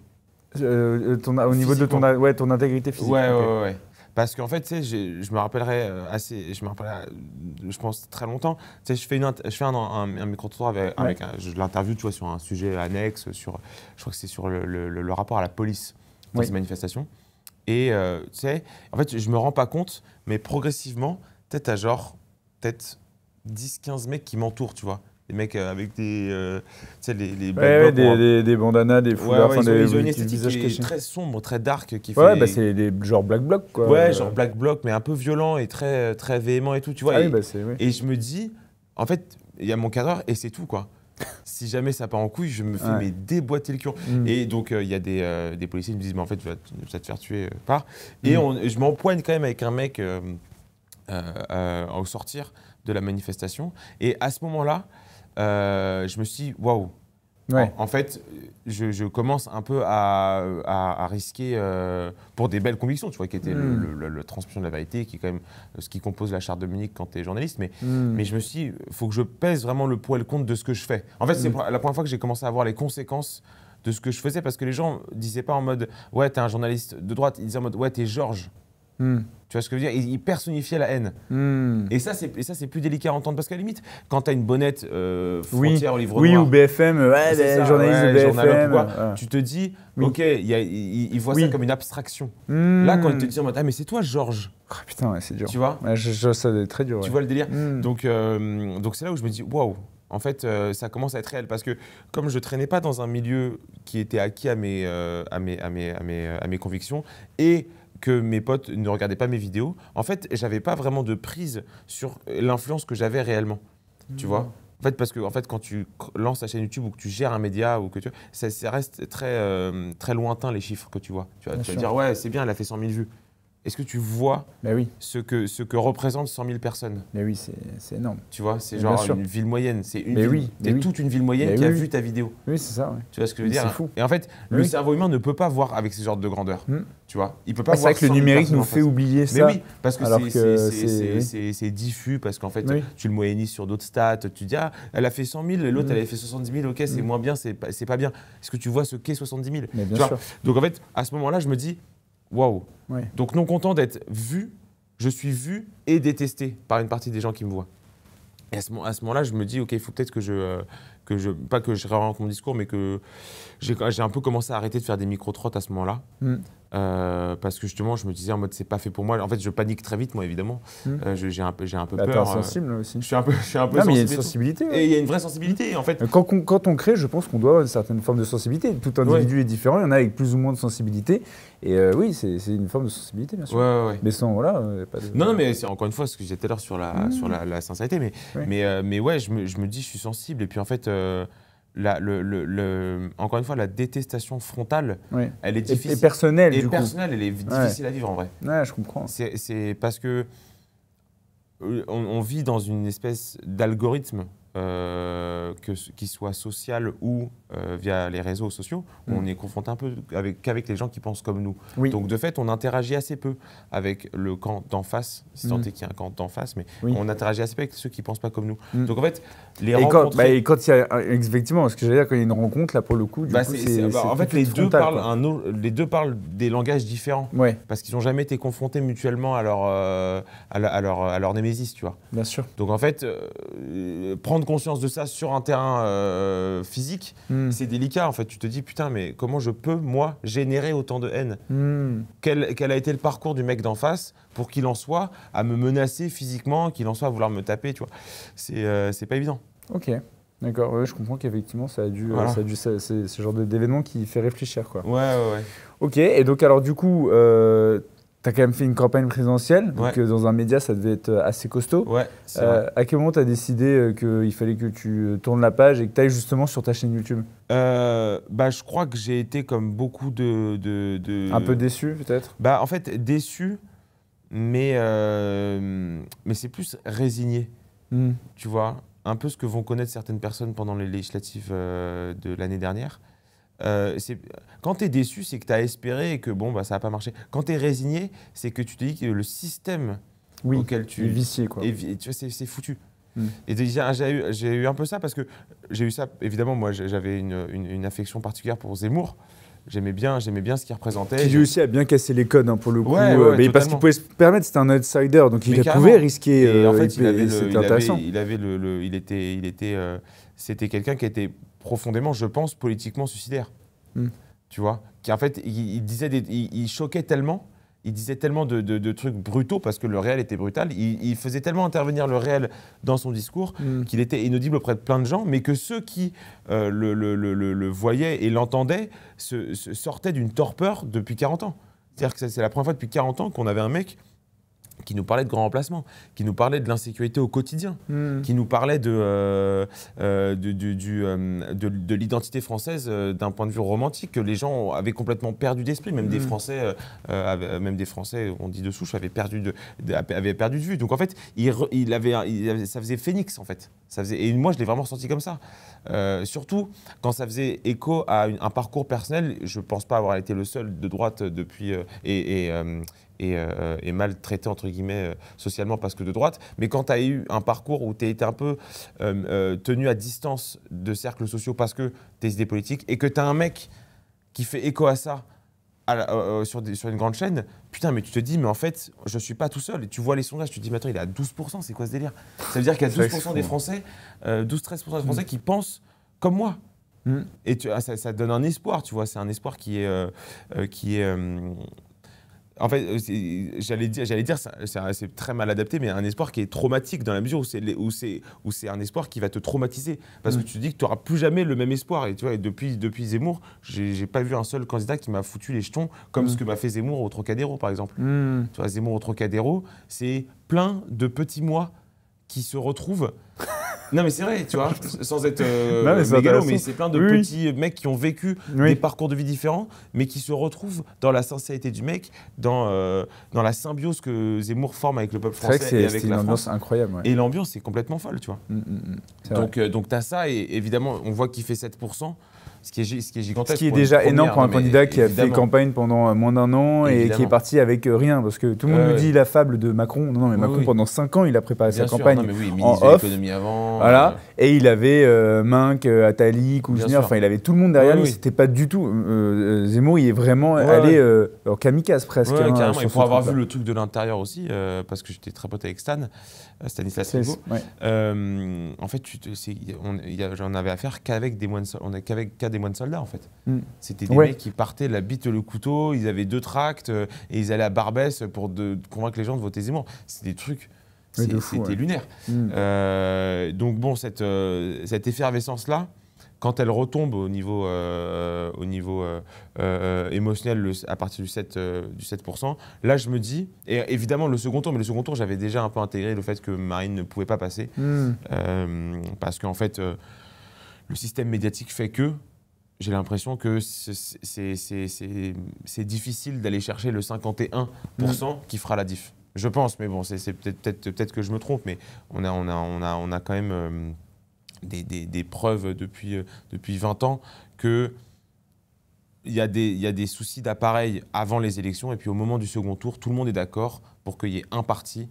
Au niveau de ton intégrité physique. Ouais. Parce qu'en fait, tu sais, je me rappellerai je pense très longtemps. Tu sais, je fais un micro-trottoir je l'interviewe, tu vois, sur un sujet annexe, je crois que c'est sur le rapport à la police dans ces manifestations. Et tu sais, en fait, je me rends pas compte, mais progressivement, peut-être 10-15 mecs qui m'entourent, tu vois, des mecs avec des, tu sais, les Ouais, black blocs, des bandanas, des foulards, ouais, ils ont une des esthétique visages qui est cachés. très sombre, très dark, qui Ouais, fait. bah c'est des genre black bloc quoi. Ouais, genre black bloc, mais un peu violent et très, très véhément et tout, tu vois. Ah oui, bah c'est. Oui. Et je me dis, en fait, il y a mon cadreur et c'est tout, quoi. Si jamais ça part en couille, je me fais Ouais. mais déboîter le cul. Et donc, il y a des policiers qui me disent, mais en fait, tu vas te faire tuer, pars. Et je m'empoigne quand même avec un mec au sortir de la manifestation. Et à ce moment-là, je me suis dit, waouh. Ouais. En fait, je commence un peu à risquer pour des belles convictions, tu vois, qui était la transmission de la vérité, qui est quand même ce qui compose la charte de Munich quand tu es journaliste. Mais je me suis dit, il faut que je pèse vraiment le pour et le contre de ce que je fais. En fait, c'est la première fois que j'ai commencé à voir les conséquences de ce que je faisais, parce que les gens ne disaient pas en mode « ouais, t'es un journaliste de droite », ils disaient en mode « ouais, t'es Georges ». Tu vois ce que je veux dire? Ils personnifiaient la haine. Et ça, c'est plus délicat à entendre, parce qu'à la limite, quand tu as une bonnette frontière au livre noir, ou BFM, ouais, les journalistes de BFM. tu te dis, ok, ils voient ça comme une abstraction. Là, quand ils te disent en mode, ah, mais c'est toi, Georges. Oh, putain, ouais, c'est dur. Tu vois? Ouais, ça doit être très dur. Tu ouais. vois le délire? Donc c'est là où je me dis, waouh. En fait, ça commence à être réel, parce que comme je traînais pas dans un milieu qui était acquis à mes convictions, et que mes potes ne regardaient pas mes vidéos, en fait, j'avais pas vraiment de prise sur l'influence que j'avais réellement. Tu vois? En fait, parce que quand tu lances ta chaîne YouTube ou que tu gères un média, ou que ça reste très, très lointain, les chiffres que tu vois. Tu vas dire, ouais, c'est bien, elle a fait 100 000 vues. Est-ce que tu vois ce que représentent 100 000 personnes? Mais oui, c'est énorme. Tu vois, c'est genre une ville moyenne. C'est toute une ville moyenne qui a vu ta vidéo. Oui, c'est ça. Ouais. Tu vois ce que je veux dire? C'est fou. Et en fait, le cerveau humain ne peut pas voir avec ces genres de grandeur. Tu vois, il peut pas voir. C'est vrai que le numérique nous fait oublier ça. Mais oui, parce que c'est diffus, parce qu'en fait, tu le moyennises sur d'autres stats. Tu dis, ah, elle a fait 100 000, l'autre, elle a fait 70 000, ok, c'est moins bien, c'est pas bien. Est-ce que tu vois ce qu'est 70 000? Mais bien sûr. Donc en fait, à ce moment-là, je me dis, waouh. Donc non content d'être vu, je suis vu et détesté par une partie des gens qui me voient. Et à ce moment-là, je me dis, ok, il faut peut-être pas que je réoriente mon discours, mais que j'ai un peu commencé à arrêter de faire des micro-trottes à ce moment-là. Parce que justement, je me disais en mode, c'est pas fait pour moi. En fait, je panique très vite, moi, évidemment. J'ai un peu peur. T'es sensible aussi. Je suis un peu non, sensible. mais il y a une sensibilité. Et il y a une vraie sensibilité, en fait. Quand on crée, je pense qu'on doit avoir une certaine forme de sensibilité. Tout individu est différent. Il y en a avec plus ou moins de sensibilité. Et oui, c'est une forme de sensibilité, bien sûr. Ouais. Mais sans, voilà, pas de... Non, mais c'est encore une fois ce que j'ai dit tout à l'heure sur la sincérité. Mais ouais, je me dis, je suis sensible. Et puis en fait, encore une fois, la détestation frontale, elle est difficile. Et personnelle, du coup. Elle est difficile à vivre en vrai. Ouais, je comprends. C'est parce que on vit dans une espèce d'algorithme, qu'il soit social ou via les réseaux sociaux, où on est confronté un peu qu'avec les gens qui pensent comme nous. Donc de fait, on interagit assez peu avec le camp d'en face, si tant est qu'il y a un camp d'en face, mais on interagit assez peu avec ceux qui ne pensent pas comme nous. Donc en fait, les rencontres... quand il y a... Effectivement, ce que j'allais dire, quand il y a une rencontre, là pour le coup, en fait, les deux parlent des langages différents, parce qu'ils n'ont jamais été confrontés mutuellement à leur némésis, tu vois. Bien sûr. Donc en fait, prendre conscience de ça sur un terrain physique, c'est délicat en fait. Tu te dis putain, mais comment je peux moi générer autant de haine? Quel a été le parcours du mec d'en face pour qu'il en soit à me menacer physiquement, qu'il en soit à vouloir me taper, tu vois? C'est pas évident. Ok, d'accord. Ouais, je comprends qu'effectivement ça a dû, c'est ce genre d'événement qui fait réfléchir, quoi. Ouais. Ok, et donc alors du coup. Tu as quand même fait une campagne présidentielle, donc dans un média, ça devait être assez costaud. Ouais, c'est vrai. À quel moment tu as décidé qu'il fallait que tu tournes la page et que tu ailles justement sur ta chaîne YouTube? Je crois que j'ai été comme beaucoup Un peu déçu peut-être? En fait, déçu, mais c'est plus résigné, tu vois. Un peu ce que vont connaître certaines personnes pendant les législatives de l'année dernière. Quand tu es déçu, c'est que tu as espéré et que ça n'a pas marché. Quand tu es résigné, c'est que tu te dis que le système auquel tu es vicié, quoi. Tu vois, c'est foutu. Et déjà, j'ai eu un peu ça parce que j'ai eu ça, évidemment, moi j'avais une affection particulière pour Zemmour. J'aimais bien ce qu'il représentait. Qui lui aussi a bien cassé les codes pour le coup. Mais parce qu'il pouvait se permettre, c'était un outsider, donc il pouvait risquer. Et en fait, c'était intéressant. C'était quelqu'un qui était profondément, je pense, politiquement suicidaire. Tu vois, qui en fait, il choquait tellement il disait tellement de trucs brutaux parce que le réel était brutal. Il faisait tellement intervenir le réel dans son discours qu'il était inaudible auprès de plein de gens, mais que ceux qui le voyaient et l'entendaient sortaient d'une torpeur depuis 40 ans. C'est-à-dire que c'est la première fois depuis 40 ans qu'on avait un mec qui nous parlait de grands remplacements, qui nous parlait de l'insécurité au quotidien, qui nous parlait de l'identité française d'un point de vue romantique, que les gens avaient complètement perdu d'esprit, même des Français, on dit de souche, avaient perdu de vue. Donc en fait, ça faisait phénix en fait. Et moi, je l'ai vraiment ressenti comme ça. Surtout quand ça faisait écho à un parcours personnel. Je ne pense pas avoir été le seul de droite depuis et maltraité entre guillemets socialement parce que de droite, mais quand tu as eu un parcours où tu as été un peu tenu à distance de cercles sociaux parce que tes idées politiques et que tu as un mec qui fait écho à ça sur une grande chaîne, putain, mais tu te dis, mais en fait, je suis pas tout seul. Et tu vois les sondages, tu te dis, mais attends, il est à 12%, c'est quoi ce délire? Ça veut dire qu'il y a 12% des Français, 12-13% des Français qui pensent comme moi. Et ça donne un espoir, tu vois, c'est un espoir qui est en fait, j'allais dire, c'est très mal adapté, mais un espoir qui est traumatique dans la mesure où c'est un espoir qui va te traumatiser. Parce que tu te dis que tu n'auras plus jamais le même espoir. Et tu vois, depuis Zemmour, j'ai pas vu un seul candidat qui m'a foutu les jetons comme ce que m'a fait Zemmour au Trocadéro, par exemple. Tu vois, Zemmour au Trocadéro, c'est plein de petits qui se retrouvent. Non mais c'est vrai, tu vois, sans être mégalo, mais c'est plein de petits mecs qui ont vécu des parcours de vie différents, mais qui se retrouvent dans la sincérité du mec, dans la symbiose que Zemmour forme avec le peuple français et avec la France. C'est une ambiance incroyable. Et l'ambiance est complètement folle, tu vois. Donc tu as ça, et évidemment, on voit qu'il fait 7%. Ce qui est gigantesque. Ce qui est déjà énorme pour un candidat qui a fait campagne pendant moins d'un an et qui est parti avec rien. Parce que tout le monde nous dit la fable de Macron. Non, mais Macron, pendant 5 ans, il a préparé sa campagne en off. Avant. Voilà. Et il avait Minck, Attali, Kouchner, enfin, il avait tout le monde derrière lui. C'était pas du tout. Zemmour, il est vraiment allé en kamikaze presque. Carrément. Et pour avoir vu le truc de l'intérieur aussi, parce que j'étais très pote avec Stanislas Rigaud. En fait, j'en avais affaire qu'avec des moines des moines soldats en fait. C'était des mecs qui partaient la bite le couteau, ils avaient 2 tracts et ils allaient à Barbès pour convaincre les gens de voter Zemmour. C'est des trucs, c'était lunaire. Donc bon, cette effervescence-là, quand elle retombe au niveau émotionnel à partir du 7%, là je me dis, et évidemment le second tour, j'avais déjà un peu intégré le fait que Marine ne pouvait pas passer, parce qu'en fait le système médiatique fait que j'ai l'impression que c'est difficile d'aller chercher le 51% qui fera la diff. Je pense, mais bon, c'est peut-être que je me trompe, mais on a quand même des preuves depuis 20 ans qu'il y a des soucis d'appareil avant les élections, et puis au moment du second tour, tout le monde est d'accord pour qu'il y ait un parti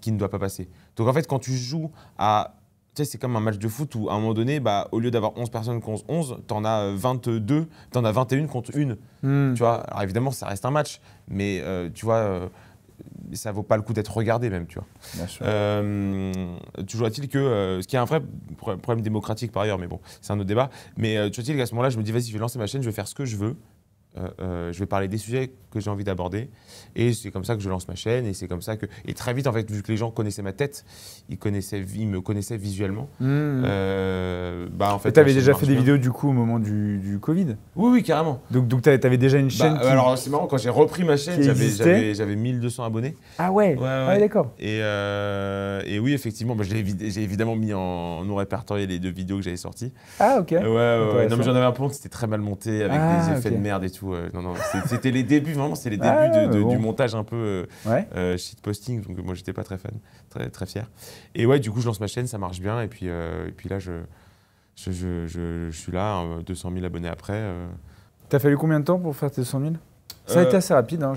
qui ne doit pas passer. Donc en fait, quand tu joues à... Tu sais, c'est comme un match de foot où, à un moment donné, au lieu d'avoir 11 personnes contre 11, t'en as 22, t'en as 21 contre 1. Tu vois, alors évidemment, ça reste un match, mais tu vois, ça vaut pas le coup d'être regardé même, tu vois. Bien sûr. Toujours est-il que, ce qui est un vrai problème démocratique par ailleurs, mais bon, c'est un autre débat, mais toujours est-il qu'à ce moment-là, je me dis, vas-y, je vais lancer ma chaîne, je vais faire ce que je veux. Je vais parler des sujets que j'ai envie d'aborder, et c'est comme ça que je lance ma chaîne, et c'est comme ça que, et très vite en fait, vu que les gens connaissaient ma tête, ils me connaissaient visuellement. En fait, tu avais déjà fait des vidéos du coup au moment du Covid? Oui, carrément. Donc tu avais déjà une chaîne alors c'est marrant, quand j'ai repris ma chaîne, j'avais 1200 abonnés. Ah ouais, d'accord. Et oui, effectivement, j'ai évidemment mis en répertorié les 2 vidéos que j'avais sorties. Ah ok. Ouais. Non mais j'en avais un peu honte, c'était très mal monté avec des effets de merde et tout. Non, c'était les débuts, vraiment, c'est les débuts du montage un peu shitposting, donc moi j'étais pas très fan, très fier. Et ouais, du coup je lance ma chaîne, ça marche bien, et puis là je suis là, 200 000 abonnés après. T'as fallu combien de temps pour faire tes 100 000? Ça a été assez rapide. Hein,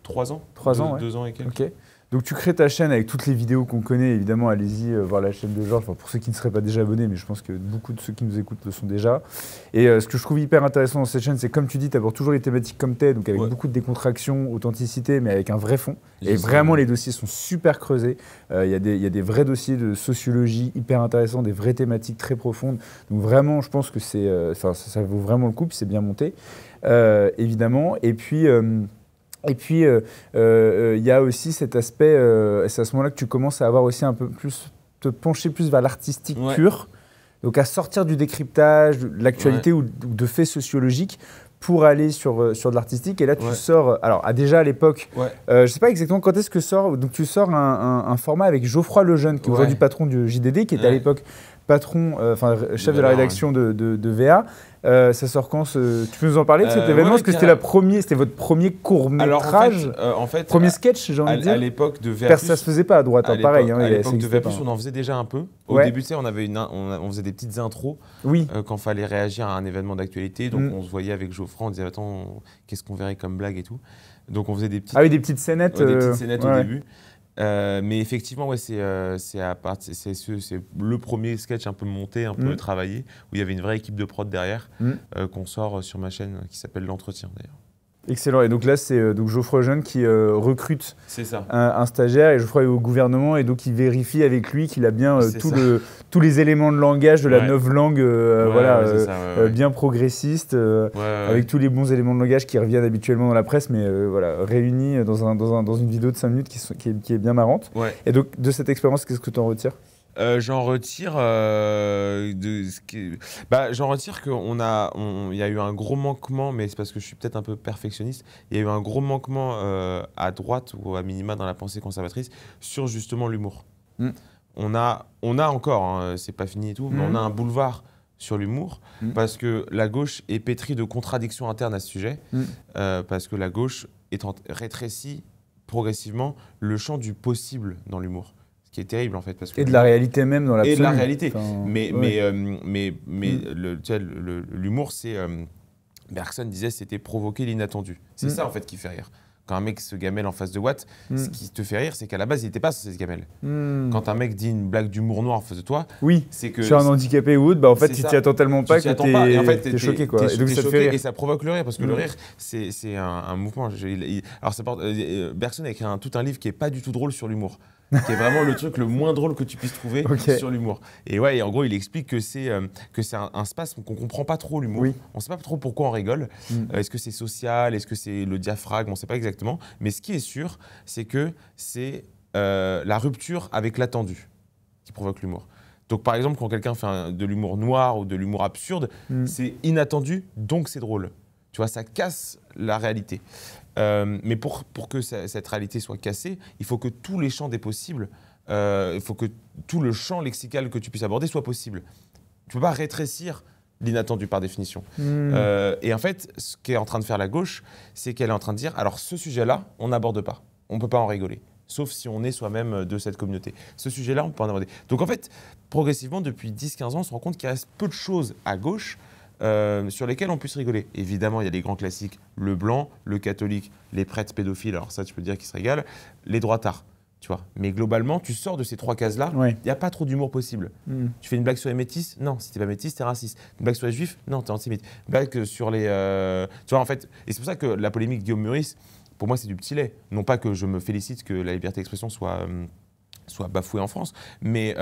3 ans. 3 ans, 2 ans et quelques. Ok. Donc tu crées ta chaîne avec toutes les vidéos qu'on connaît, évidemment, allez-y voir la chaîne de Georges, enfin, pour ceux qui ne seraient pas déjà abonnés, mais je pense que beaucoup de ceux qui nous écoutent le sont déjà. Et ce que je trouve hyper intéressant dans cette chaîne, c'est comme tu dis, tu abordes toujours les thématiques comme t'es, donc avec beaucoup de décontraction, authenticité, mais avec un vrai fond. Et vraiment, les dossiers sont super creusés. Il y a des vrais dossiers de sociologie hyper intéressants, des vraies thématiques très profondes. Donc vraiment, je pense que ça vaut vraiment le coup, puis c'est bien monté, évidemment. Et puis... Et puis, il y a aussi cet aspect, c'est à ce moment-là que tu commences à avoir aussi un peu plus, te pencher plus vers l'artistique pur, donc à sortir du décryptage, de l'actualité ou de faits sociologiques pour aller sur de l'artistique. Et là, tu sors, alors déjà à l'époque, je ne sais pas exactement quand est-ce que sort, donc tu sors un format avec Geoffroy Lejeune, qui est aujourd'hui patron du JDD, qui était à l'époque patron, chef de la rédaction de VA. Ça sort quand tu peux nous en parler de cet événement? Parce que c'était votre premier court-métrage, premier sketch, j'ai envie de dire. À l'époque de VA+, ça se faisait pas à droite, pareil. À l'époque de VA+, on en faisait déjà un peu. Au début, tu sais, on faisait des petites intros quand il fallait réagir à un événement d'actualité. Donc on se voyait avec Geoffroy, on disait attends, qu'est-ce qu'on verrait comme blague et tout. Donc on faisait des petites, des petites scénettes, des petites scénettes au début. Mais effectivement, c'est le premier sketch un peu monté, un peu travaillé, où il y avait une vraie équipe de prod derrière, qu'on sort sur ma chaîne qui s'appelle L'Entretien d'ailleurs. Excellent. Et donc là, c'est Geoffroy Lejeune qui recrute un stagiaire, et Geoffroy est au gouvernement, et donc il vérifie avec lui qu'il a bien tous les éléments de langage de la novlangue bien progressiste, avec tous les bons éléments de langage qui reviennent habituellement dans la presse, mais réunis dans une vidéo de 5 minutes qui est bien marrante. Et donc de cette expérience, qu'est-ce que tu en retires? J'en retire qu'il y a eu un gros manquement, mais c'est parce que je suis peut-être un peu perfectionniste. Il y a eu un gros manquement à droite ou à minima dans la pensée conservatrice sur justement l'humour. On a encore, c'est pas fini et tout, mais on a un boulevard sur l'humour parce que la gauche est pétrie de contradictions internes à ce sujet, parce que la gauche rétrécit progressivement le champ du possible dans l'humour. Qui est terrible en fait. Et de la réalité même dans l'absolu. Et de la réalité. Mais l'humour, c'est... Bergson disait c'était provoquer l'inattendu. C'est ça en fait qui fait rire. Quand un mec se gamelle en face de Watt, ce qui te fait rire, c'est qu'à la base, il n'était pas censé se gamelle. Quand un mec dit une blague d'humour noir en face de toi, c'est que... Sur un handicapé ou autre, en fait, tu t'y attends tellement pas que t'es choqué. Et donc ça te fait rire. Et ça provoque le rire, parce que le rire, c'est un mouvement. Alors, Bergson a écrit tout un livre qui n'est pas du tout drôle sur l'humour. Qui est vraiment le truc le moins drôle que tu puisses trouver sur l'humour. Et en gros, il explique que c'est un spasme qu'on ne comprend pas trop, l'humour. On ne sait pas trop pourquoi on rigole. Est-ce que c'est social? Est-ce que c'est le diaphragme? On ne sait pas exactement. Mais ce qui est sûr, c'est que c'est la rupture avec l'attendu qui provoque l'humour. Donc par exemple, quand quelqu'un fait de l'humour noir ou de l'humour absurde, c'est inattendu, donc c'est drôle. Tu vois, ça casse la réalité. Mais pour que cette réalité soit cassée, il faut que tous les champs des possibles, il faut que tout le champ lexical que tu puisses aborder soit possible. Tu ne peux pas rétrécir l'inattendu par définition. Et en fait, ce qu'est en train de faire la gauche, c'est qu'elle est en train de dire, alors ce sujet-là, on n'aborde pas. On ne peut pas en rigoler. Sauf si on est soi-même de cette communauté. Ce sujet-là, on peut en aborder. Donc en fait, progressivement, depuis 10-15 ans, on se rend compte qu'il reste peu de choses à gauche sur lesquels on puisse rigoler. Évidemment, il y a les grands classiques, le blanc, le catholique, les prêtres pédophiles, alors ça, tu peux dire qu'ils se régalent, les droitards, tu vois. Mais globalement, tu sors de ces 3 cases-là, il n'y a pas trop d'humour possible. Tu fais une blague sur les métis? Non. Si tu n'es pas métis, tu es raciste. Une blague sur les juifs? Non, tu es antisémite. Une blague sur les... Tu vois, en fait, et c'est pour ça que la polémique Guillaume Meurice, pour moi, c'est du petit lait. Non pas que je me félicite que la liberté d'expression soit bafouée en France, mais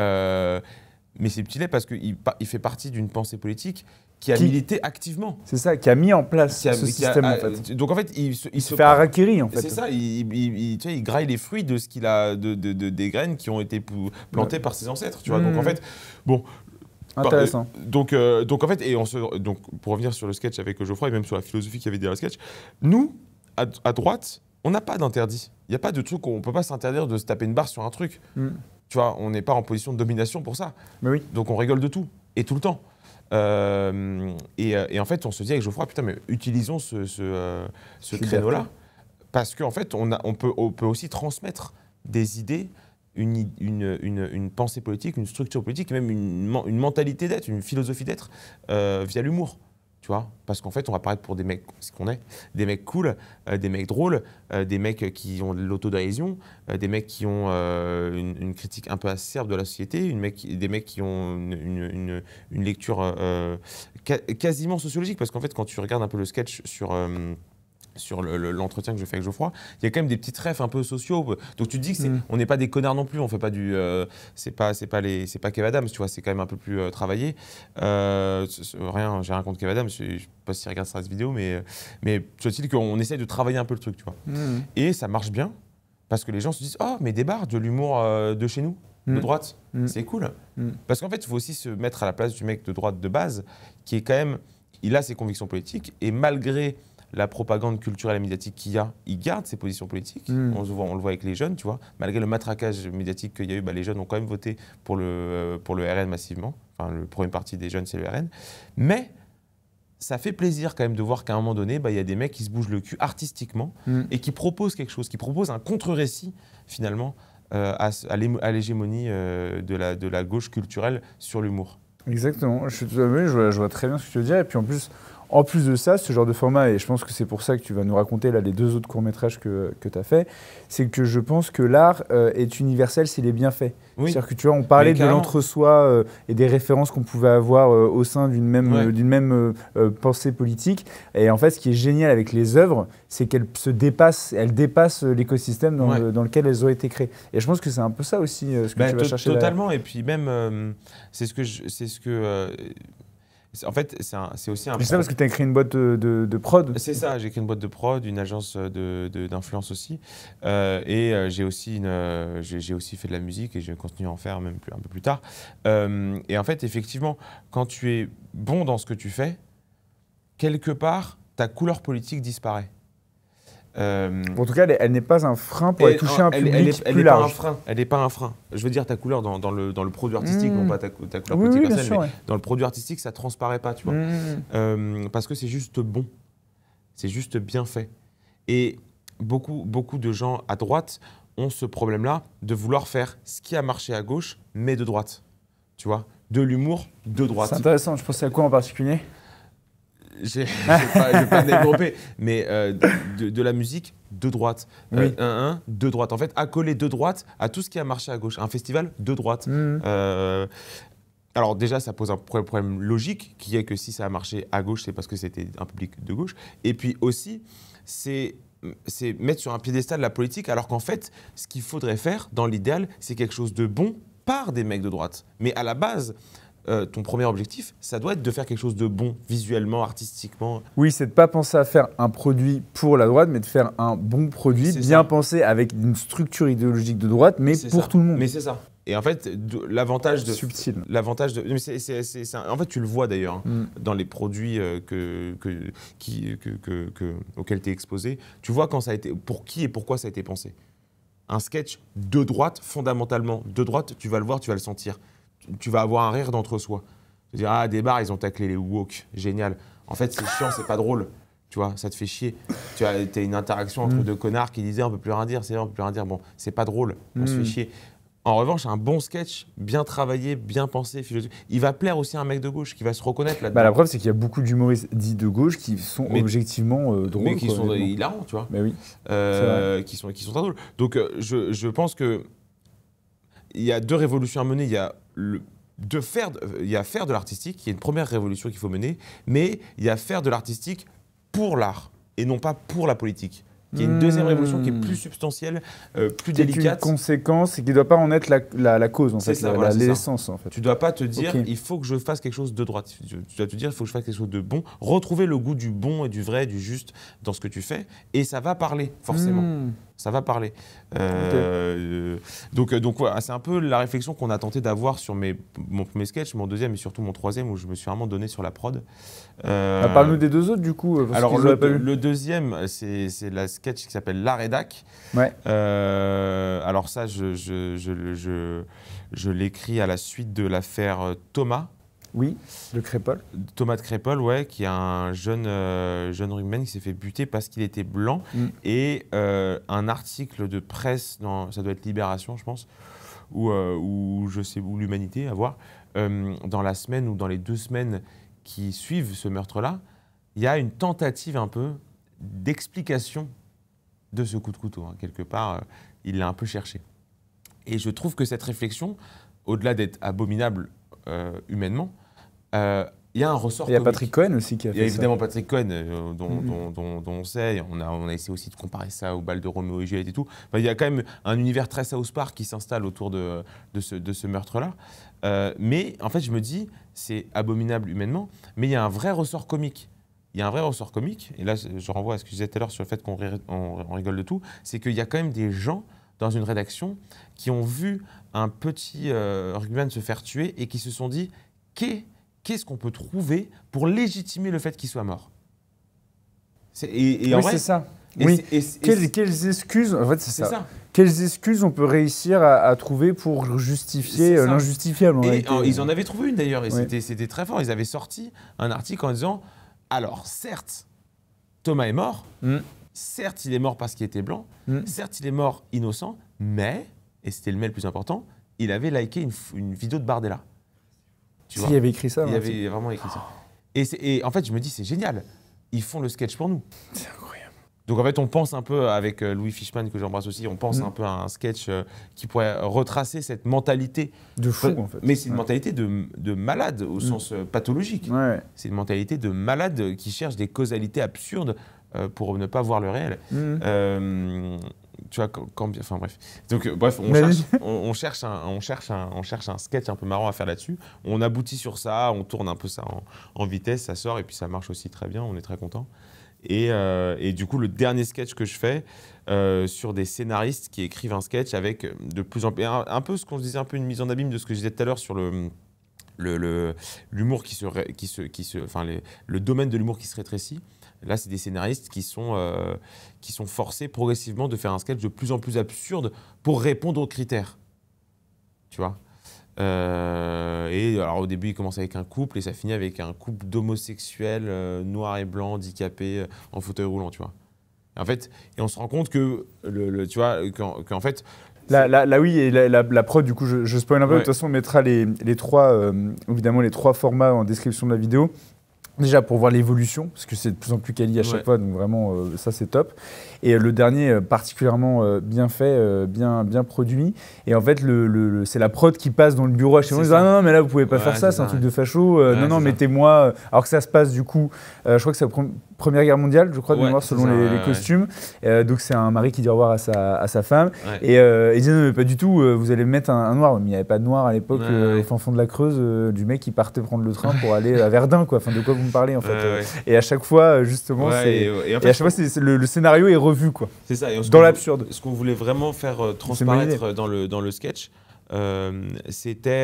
c'est du petit lait parce qu'il fait partie d'une pensée politique qui a milité activement. C'est ça, qui a mis en place ce système en fait. Donc en fait, il se fait harakiri en fait. C'est ça, il graille les fruits de ce qu'il a, des graines qui ont été plantées par ses ancêtres. Tu vois. Donc en fait, bon. Intéressant. Donc en fait, donc pour revenir sur le sketch avec Geoffroy et même sur la philosophie qu'il y avait derrière le sketch, nous, à droite, on n'a pas d'interdit. Il n'y a pas de truc où on ne peut pas s'interdire de se taper une barre sur un truc. Tu vois, on n'est pas en position de domination pour ça. Mais oui. Donc on rigole de tout, et tout le temps. Et en fait, on se dit avec Geoffroy, putain, mais utilisons ce créneau-là. Parce qu'en fait, on peut aussi transmettre des idées, une pensée politique, une structure politique, et même une mentalité d'être, une philosophie d'être via l'humour. Tu vois, parce qu'en fait, on va paraître pour des mecs, ce qu'on est, des mecs cool, des mecs drôles, des mecs qui ont de l'autodérision, des mecs qui ont une critique un peu acerbe de la société, des mecs qui ont une lecture quasiment sociologique, parce qu'en fait, quand tu regardes un peu le sketch sur sur l'entretien que je fais avec Geoffroy, il y a quand même des petits refs un peu sociaux. Donc tu te dis que on n'est pas des connards non plus, on fait pas du, c'est pas Kev Adams, tu vois, c'est quand même un peu plus travaillé. J'ai rien contre Kev Adams, je sais pas s'il regarde cette vidéo, mais je dis qu'on essaye de travailler un peu le truc, tu vois. Et ça marche bien parce que les gens se disent oh mais des bars, de l'humour de chez nous, de droite, c'est cool. Parce qu'en fait, il faut aussi se mettre à la place du mec de droite de base, qui est quand même, il a ses convictions politiques et malgré la propagande culturelle et médiatique qu'il y a, il garde ses positions politiques. On le voit avec les jeunes, tu vois. Malgré le matraquage médiatique qu'il y a eu, les jeunes ont quand même voté pour le RN massivement. Enfin, le premier parti des jeunes, c'est le RN. Mais ça fait plaisir quand même de voir qu'à un moment donné, il y a des mecs qui se bougent le cul artistiquement et qui proposent quelque chose, qui proposent un contre-récit, finalement, à l'hégémonie de la gauche culturelle sur l'humour. Exactement. Je vois très bien ce que tu veux dire. Et puis en plus de ça, ce genre de format, et je pense que c'est pour ça que tu vas nous raconter là, les 2 autres courts-métrages que tu as fait, c'est que je pense que l'art est universel s'il est bien fait. Oui. C'est-à-dire que tu vois, on parlait de l'entre-soi et des références qu'on pouvait avoir au sein d'une même pensée politique. Et en fait, ce qui est génial avec les œuvres, c'est qu'elles dépassent l'écosystème dans lequel elles ont été créées. Et je pense que c'est un peu ça aussi ce que tu vas chercher. Totalement. Et puis même, en fait, c'est aussi un... C'est ça parce que tu as créé une boîte de prod. C'est ça, j'ai créé une boîte de prod, une agence d'influence aussi. J'ai aussi fait de la musique et je vais continuer à en faire même un peu plus tard. Et en fait, effectivement, quand tu es bon dans ce que tu fais, quelque part, ta couleur politique disparaît. En tout cas, elle n'est pas un frein pour aller toucher un public plus large. Elle n'est pas un frein. Je veux dire, ta couleur dans le produit artistique, non pas ta couleur politique personnelle, mais dans le produit artistique, ça ne transparaît pas, tu vois. Parce que c'est juste bon. C'est juste bien fait. Et beaucoup de gens à droite ont ce problème-là de vouloir faire ce qui a marché à gauche, mais de droite. Tu vois, de l'humour de droite. C'est intéressant. Je pensais à quoi en particulier ? Je vais pas développer, mais de la musique de droite. De droite. En fait, accoler de droite à tout ce qui a marché à gauche. Un festival de droite. Alors déjà, ça pose un problème logique, qui est que si ça a marché à gauche, c'est parce que c'était un public de gauche. Et puis aussi, c'est mettre sur un piédestal la politique, alors qu'en fait, ce qu'il faudrait faire, dans l'idéal, c'est quelque chose de bon par des mecs de droite. Mais à la base... ton premier objectif, ça doit être de faire quelque chose de bon, visuellement, artistiquement. Oui, c'est de ne pas penser à faire un produit pour la droite, mais de faire un bon produit, bien pensé, avec une structure idéologique de droite, mais pour tout le monde. Mais c'est ça. Et en fait, l'avantage de... Subtil. L'avantage de... En fait, tu le vois d'ailleurs dans les produits auxquels tu es exposé. Tu vois quand ça a été, pour qui et pourquoi ça a été pensé. Un sketch de droite, fondamentalement de droite, tu vas le voir, tu vas le sentir. Tu vas avoir un rire d'entre-soi. Tu vas dire, ah, des bars, ils ont taclé les woke, génial. En fait, c'est chiant, c'est pas drôle. Tu vois, ça te fait chier. Tu as une interaction entre 2 connards qui disaient, on peut plus rien dire, c'est vrai, on peut plus rien dire. Bon, c'est pas drôle, on se fait chier. En revanche, un bon sketch, bien travaillé, bien pensé, philosophique, il va plaire aussi à un mec de gauche qui va se reconnaître là-dedans. La preuve, c'est qu'il y a beaucoup d'humoristes dits de gauche qui sont objectivement drôles. Mais qui sont hilarants, tu vois. Mais oui. Qui sont très drôles. Donc, je pense que il y a 2 révolutions à mener. Il y a faire de l'artistique, qui est une première révolution qu'il faut mener, mais il y a faire de l'artistique pour l'art et non pas pour la politique. Il y a une deuxième révolution qui est plus substantielle, plus délicate. Qui est une conséquence et qui ne doit pas en être la cause, en fait, l'essence. En fait. Tu ne dois pas te dire, il faut que je fasse quelque chose de droite. Tu dois te dire, il faut que je fasse quelque chose de bon. Retrouver le goût du bon et du vrai, du juste dans ce que tu fais. Et ça va parler, forcément. Ça va parler. Donc voilà, c'est un peu la réflexion qu'on a tenté d'avoir sur mon premier sketch, mon deuxième et surtout mon troisième, où je me suis vraiment donné sur la prod. Parle-nous des 2 autres, du coup. Alors, le deuxième, c'est la sketch qui s'appelle La Rédac. Ouais. Alors ça, je l'écris à la suite de l'affaire Thomas. Oui, de Crépol. Thomas de Crépol, ouais, qui est un jeune rugbyman qui s'est fait buter parce qu'il était blanc. Et un article de presse, ça doit être Libération, je pense, ou je sais où, l'Humanité, à voir, dans la semaine ou dans les 2 semaines qui suivent ce meurtre-là, il y a une tentative un peu d'explication de ce coup de couteau. Quelque part, il l'a un peu cherché. Et je trouve que cette réflexion, au-delà d'être abominable humainement, il y a un ressort Il y a comique. Patrick Cohen aussi qui a fait ça. Il y a évidemment Patrick Cohen, dont on sait. On a essayé aussi de comparer ça au bal de Roméo et Juliette et tout. Enfin, il y a quand même un univers très South Park qui s'installe autour de ce meurtre-là. Mais en fait, je me dis, c'est abominable humainement, mais il y a un vrai ressort comique. Il y a un vrai ressort comique, et là, je renvoie à ce que je disais tout à l'heure sur le fait qu'on rigole de tout, c'est qu'il y a quand même des gens dans une rédaction qui ont vu un petit rugbyman se faire tuer et qui se sont dit qu'est-ce qu'on peut trouver pour légitimer le fait qu'il soit mort. Oui, c'est ça. Quelles excuses, en fait, c'est ça. Quelles excuses on peut réussir à trouver pour justifier l'injustifiable? Ils en avaient trouvé une d'ailleurs, et c'était très fort. Ils avaient sorti un article en disant alors, certes, Thomas est mort, certes, il est mort parce qu'il était blanc, certes, il est mort innocent, mais, et c'était le mais le plus important, il avait liké une vidéo de Bardella. Il avait écrit ça. Il avait vraiment écrit ça. Et en fait, je me dis, c'est génial. Ils font le sketch pour nous. C'est incroyable. Donc en fait, on pense un peu, avec Louis Fishman, que j'embrasse aussi, on pense un peu à un sketch qui pourrait retracer cette mentalité. De fou, en fait. Mais c'est une mentalité de malade, au sens pathologique. Ouais. C'est une mentalité de malade qui cherche des causalités absurdes pour ne pas voir le réel. Tu vois, enfin bref. Donc bref, on cherche un sketch un peu marrant à faire là-dessus. On aboutit sur ça, on tourne un peu ça en vitesse, ça sort et puis ça marche aussi très bien, on est très content. Et du coup, le dernier sketch que je fais sur des scénaristes qui écrivent un sketch avec de plus en plus un peu ce qu'on se disait, un peu une mise en abîme de ce que je disais tout à l'heure sur l'humour le domaine de l'humour qui se rétrécit. Là, c'est des scénaristes qui sont forcés progressivement de faire un sketch de plus en plus absurde pour répondre aux critères. Tu vois. Et alors au début, il commence avec un couple et ça finit avec un couple d'homosexuels noirs et blancs, handicapés, en fauteuil roulant, tu vois. Et en fait, on se rend compte que, tu vois, qu'en fait... Oui, et la prod, du coup, je spoil un peu. De toute façon, on mettra évidemment les trois formats en description de la vidéo. Déjà pour voir l'évolution, parce que c'est de plus en plus quali à chaque fois, donc vraiment ça c'est top. Et le dernier particulièrement bien fait, bien produit. Et en fait c'est la prod qui passe dans le bureau à chez nous. Ils disent ah non mais là vous pouvez pas faire ça, c'est un truc de facho. Non mettez-moi. Alors que ça se passe du coup, je crois que c'est la Première Guerre mondiale, je crois de mémoire selon les costumes. Donc c'est un mari qui dit au revoir à sa femme. Et il dit non mais pas du tout. Vous allez mettre un noir. Mais il n'y avait pas de noir à l'époque au fin fond de la Creuse du mec qui partait prendre le train pour aller à Verdun quoi. Enfin de quoi vous me parlez en fait. Et à chaque fois justement et à chaque fois le scénario est revu quoi. C'est ça. Dans l'absurde. Ce qu'on voulait vraiment faire transparaître dans le sketch, c'était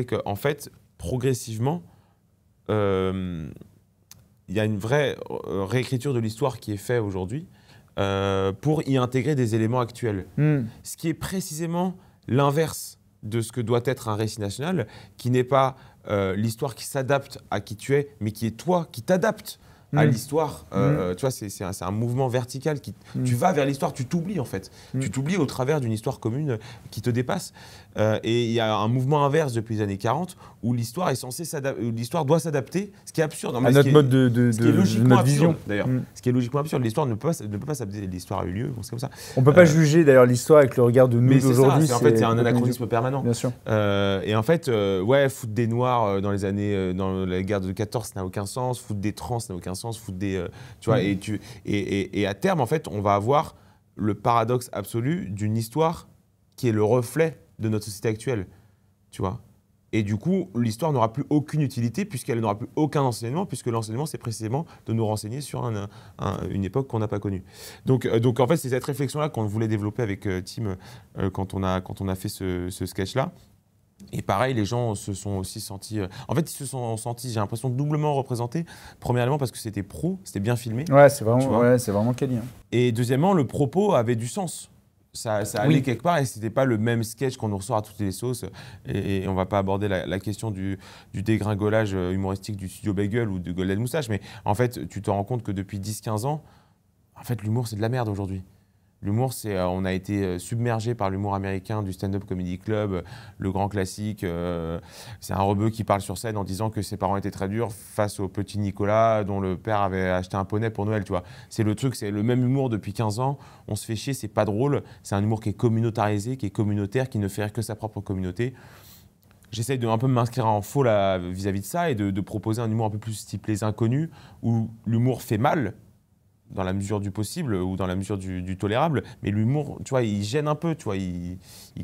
que en fait progressivement il y a une vraie réécriture de l'histoire qui est faite aujourd'hui pour y intégrer des éléments actuels. Ce qui est précisément l'inverse de ce que doit être un récit national, qui n'est pas l'histoire qui s'adapte à qui tu es, mais qui est toi qui t'adaptes à l'histoire. Tu vois, c'est un mouvement vertical. Tu vas vers l'histoire, tu t'oublies en fait. Tu t'oublies au travers d'une histoire commune qui te dépasse. Et il y a un mouvement inverse depuis les années 40 où l'histoire est censée l'histoire doit s'adapter, ce qui est absurde. À notre mode de notre vision. D'ailleurs, ce qui est logiquement absurde. L'histoire ne peut pas s'adapter. L'histoire a eu lieu, c'est comme ça. On ne peut pas juger d'ailleurs l'histoire avec le regard de nous d'aujourd'hui. En fait, c'est un anachronisme permanent. Bien sûr. Et en fait, foutre des Noirs dans la guerre de 14, ça n'a aucun sens. Foutre des trans, ça n'a aucun sens. Foutre des, tu vois, et à terme, en fait, on va avoir le paradoxe absolu d'une histoire qui est le reflet de notre société actuelle, tu vois. Et du coup, l'histoire n'aura plus aucune utilité puisqu'elle n'aura plus aucun enseignement, puisque l'enseignement, c'est précisément de nous renseigner sur une époque qu'on n'a pas connue. Donc en fait, c'est cette réflexion-là qu'on voulait développer avec Tim quand on a fait ce sketch-là. Et pareil, les gens se sont aussi sentis... en fait, ils se sont sentis, j'ai l'impression, doublement représentés. Premièrement, parce que c'était pro, c'était bien filmé. Ouais, c'est vraiment quali. Hein. Et deuxièmement, le propos avait du sens. Ça allait quelque part et c'était pas le même sketch qu'on nous ressort à toutes les sauces. Et on va pas aborder la question du dégringolage humoristique du studio Bagel ou de Golden Moustache. Mais en fait, tu te rends compte que depuis 10-15 ans, en fait, l'humour, c'est de la merde aujourd'hui. L'humour, on a été submergé par l'humour américain du stand-up comedy club, le grand classique. C'est un rebeu qui parle sur scène en disant que ses parents étaient très durs face au petit Nicolas dont le père avait acheté un poney pour Noël, tu vois. C'est le truc, c'est le même humour depuis 15 ans. On se fait chier, c'est pas drôle. C'est un humour qui est communautarisé, qui est communautaire, qui ne fait rire que sa propre communauté. j'essaye de un peu m'inscrire en faux vis-à-vis de ça et de proposer un humour un peu plus type Les Inconnus, où l'humour fait mal, dans la mesure du possible ou dans la mesure du tolérable, mais l'humour, tu vois, il gêne un peu, tu vois, il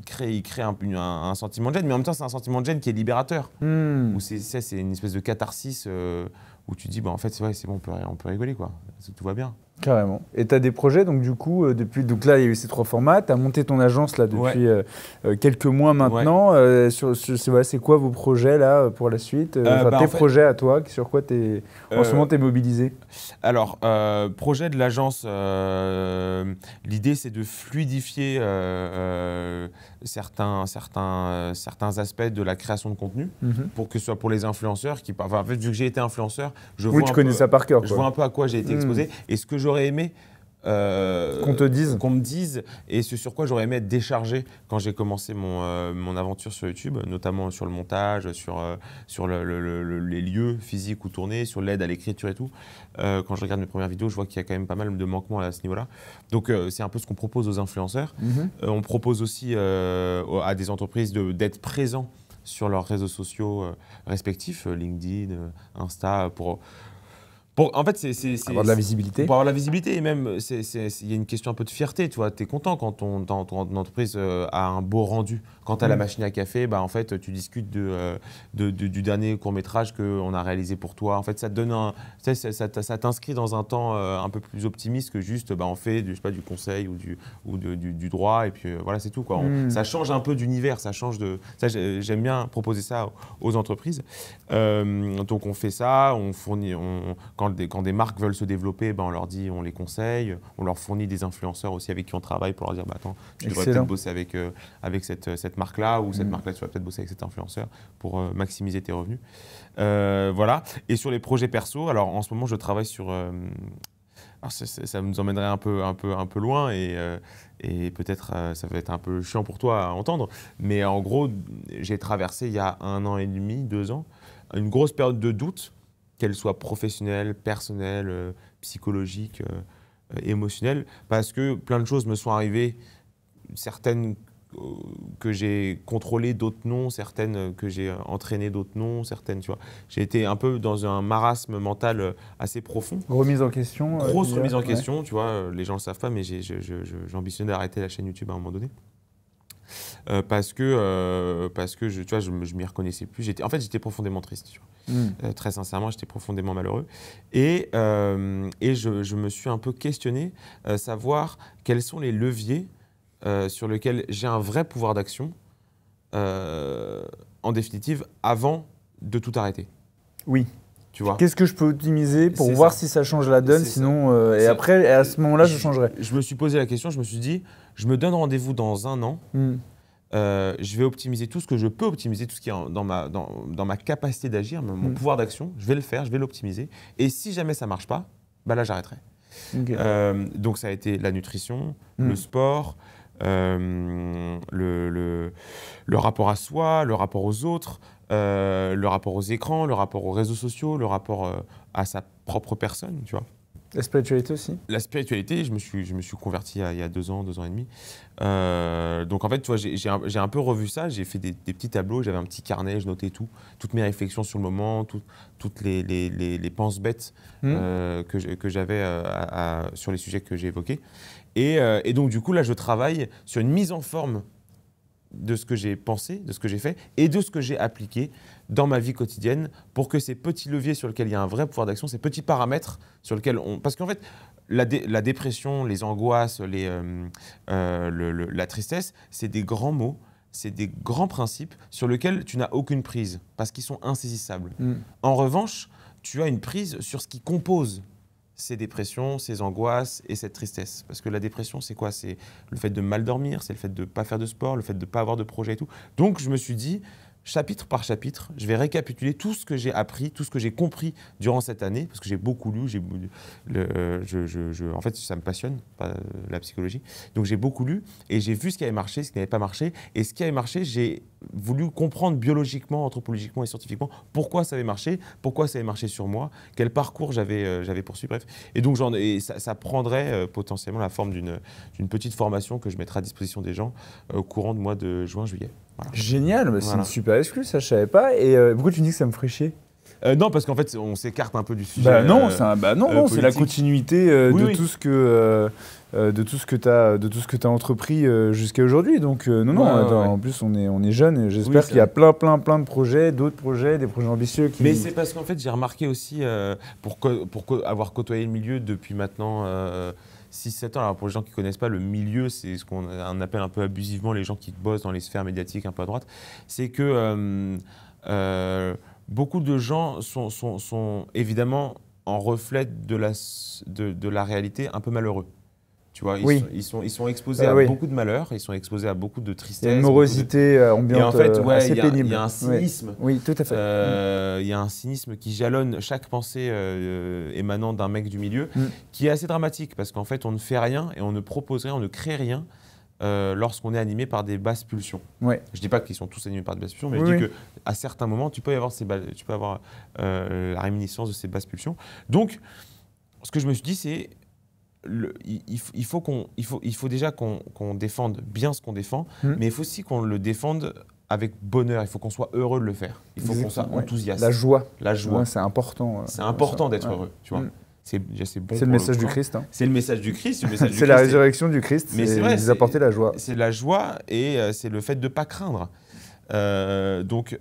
crée un sentiment de gêne, mais en même temps, c'est un sentiment de gêne qui est libérateur, où c'est une espèce de catharsis où tu dis, bah, en fait, c'est bon, on peut rigoler, quoi, tout va bien. Carrément. Et tu as des projets, donc du coup, donc là, il y a eu ces 3 formats. Tu as monté ton agence là depuis quelques mois maintenant. C'est quoi vos projets là pour la suite tes projets à toi, sur quoi en ce moment tu es mobilisé? Alors, projet de l'agence, l'idée c'est de fluidifier certains aspects de la création de contenu pour que ce soit pour les influenceurs qui, en fait, vu que j'ai été influenceur, je connais ça par cœur. Je vois un peu à quoi j'ai été exposé et ce que j'aurais aimé qu'on me dise et ce sur quoi j'aurais aimé être déchargé quand j'ai commencé mon aventure sur YouTube, notamment sur le montage, sur les lieux physiques où tourner, sur l'aide à l'écriture et tout. Quand je regarde mes premières vidéos, je vois qu'il y a quand même pas mal de manquements à ce niveau-là. Donc c'est un peu ce qu'on propose aux influenceurs. On propose aussi à des entreprises d'être présents sur leurs réseaux sociaux respectifs, LinkedIn, Insta, en fait, c'est avoir de la visibilité. Pour avoir de la visibilité, et même, il y a une question un peu de fierté. Tu vois, tu es content quand ton entreprise a un beau rendu. Quand tu as la machine à café, bah, en fait, tu discutes du dernier court-métrage qu'on a réalisé pour toi. En fait, ça te donne ça t'inscrit dans un temps un peu plus optimiste que juste, bah, on fait je sais pas, du conseil ou du droit, et puis voilà, c'est tout, quoi. Ça change un peu d'univers, j'aime bien proposer ça aux entreprises. Donc, on fait ça, on fournit. Quand des marques veulent se développer, ben on leur dit, on les conseille, on leur fournit des influenceurs aussi avec qui on travaille pour leur dire, bah, attends, tu devrais peut-être bosser avec cette marque-là ou cette marque-là, tu vas peut-être bosser avec cet influenceur pour maximiser tes revenus. Voilà. Et sur les projets perso, alors en ce moment, je travaille sur... alors ça nous emmènerait un peu loin et peut-être ça va être un peu chiant pour toi à entendre, mais en gros, j'ai traversé il y a 1 an et demi, 2 ans, une grosse période de doute, qu'elle soit professionnelle, personnelle, psychologique, émotionnelle, parce que plein de choses me sont arrivées, certaines que j'ai contrôlées, d'autres non, certaines que j'ai entraînées, d'autres non, certaines, tu vois. J'ai été un peu dans un marasme mental assez profond. Remise en question. Grosse remise en question, tu vois, les gens ne le savent pas, mais j'ambitionnais d'arrêter la chaîne YouTube à un moment donné. Parce que tu vois, je m'y reconnaissais plus. J'étais profondément triste, tu vois. Très sincèrement, j'étais profondément malheureux. Et je me suis un peu questionné, savoir quels sont les leviers sur lesquels j'ai un vrai pouvoir d'action, en définitive, avant de tout arrêter. Oui. Tu vois. Qu'est-ce que je peux optimiser pour voir si ça change la donne, sinon et après, à ce moment-là, je changerai. Je me suis posé la question, je me suis dit, je me donne rendez-vous dans 1 an. Je vais optimiser tout ce que je peux optimiser, tout ce qui est dans ma capacité d'agir, mon pouvoir d'action. Je vais le faire, je vais l'optimiser. Et si jamais ça ne marche pas, bah là, j'arrêterai. Okay. Donc, ça a été la nutrition, le sport, le rapport à soi, le rapport aux autres, le rapport aux écrans, le rapport aux réseaux sociaux, le rapport à sa propre personne, tu vois. La spiritualité aussi. La spiritualité, je me suis converti il y a 2 ans, 2 ans et demi. Donc en fait, tu vois, j'ai un peu revu ça, j'ai fait des petits tableaux, j'avais un petit carnet, je notais toutes mes réflexions sur le moment, toutes les penses bêtes que j'avais sur les sujets que j'ai évoqués. Et donc du coup, là, je travaille sur une mise en forme de ce que j'ai pensé, de ce que j'ai fait et de ce que j'ai appliqué dans ma vie quotidienne pour que ces petits leviers sur lesquels il y a un vrai pouvoir d'action, ces petits paramètres sur lesquels Parce qu'en fait, la dépression, les angoisses, la tristesse, c'est des grands mots, c'est des grands principes sur lesquels tu n'as aucune prise parce qu'ils sont insaisissables. En revanche, tu as une prise sur ce qui compose ces dépressions, ces angoisses et cette tristesse. Parce que la dépression, c'est quoi? C'est le fait de mal dormir, c'est le fait de ne pas faire de sport, le fait de ne pas avoir de projet et tout. Donc, je me suis dit, chapitre par chapitre, je vais récapituler tout ce que j'ai appris, tout ce que j'ai compris durant cette année, parce que j'ai beaucoup lu, en fait, ça me passionne, la psychologie. Donc, j'ai beaucoup lu et j'ai vu ce qui avait marché, ce qui n'avait pas marché. Et ce qui avait marché, j'ai voulu comprendre biologiquement, anthropologiquement et scientifiquement pourquoi ça avait marché sur moi, quel parcours j'avais poursuivi, bref. Et donc, ça prendrait potentiellement la forme d'une petite formation que je mettrai à disposition des gens au courant du mois de juin-juillet. Voilà. Génial, c'est une super excuse, ça je savais pas. Et pourquoi tu dis que ça me ferait chier? Non, parce qu'en fait, on s'écarte un peu du sujet. Non, c'est la continuité de tout ce que tu as entrepris jusqu'à aujourd'hui. Donc en plus on est jeunes et j'espère qu'il y a plein de projets, d'autres projets, des projets ambitieux qui... Mais c'est parce qu'en fait, j'ai remarqué aussi pour avoir côtoyé le milieu depuis maintenant 6-7 ans. Alors pour les gens qui ne connaissent pas, le milieu, c'est ce qu'on appelle un peu abusivement les gens qui bossent dans les sphères médiatiques un peu à droite. C'est que beaucoup de gens sont évidemment en reflet de la réalité un peu malheureux. Tu vois, ils sont exposés à beaucoup de malheurs, ils sont exposés à beaucoup de tristesse. Il y a une morosité ambiante assez pénible. Il y a un cynisme. Oui, tout à fait. Il y a un cynisme qui jalonne chaque pensée émanant d'un mec du milieu, qui est assez dramatique parce qu'en fait, on ne fait rien et on ne propose rien, on ne crée rien. Lorsqu'on est animé par des basses pulsions. Ouais. Je ne dis pas qu'ils sont tous animés par des basses pulsions, mais je dis qu'à certains moments, tu peux avoir la réminiscence de ces basses pulsions. Donc, ce que je me suis dit, c'est il faut déjà qu'on défende bien ce qu'on défend, mais il faut aussi qu'on le défende avec bonheur. Il faut qu'on soit heureux de le faire. Il faut qu'on soit enthousiaste. La joie. Ouais, c'est important. C'est important d'être heureux, tu vois. C'est le message du Christ. C'est le message du Christ. C'est la résurrection du Christ. Mais c'est vrai, vous apporter la joie. C'est la joie et c'est le fait de ne pas craindre. Donc,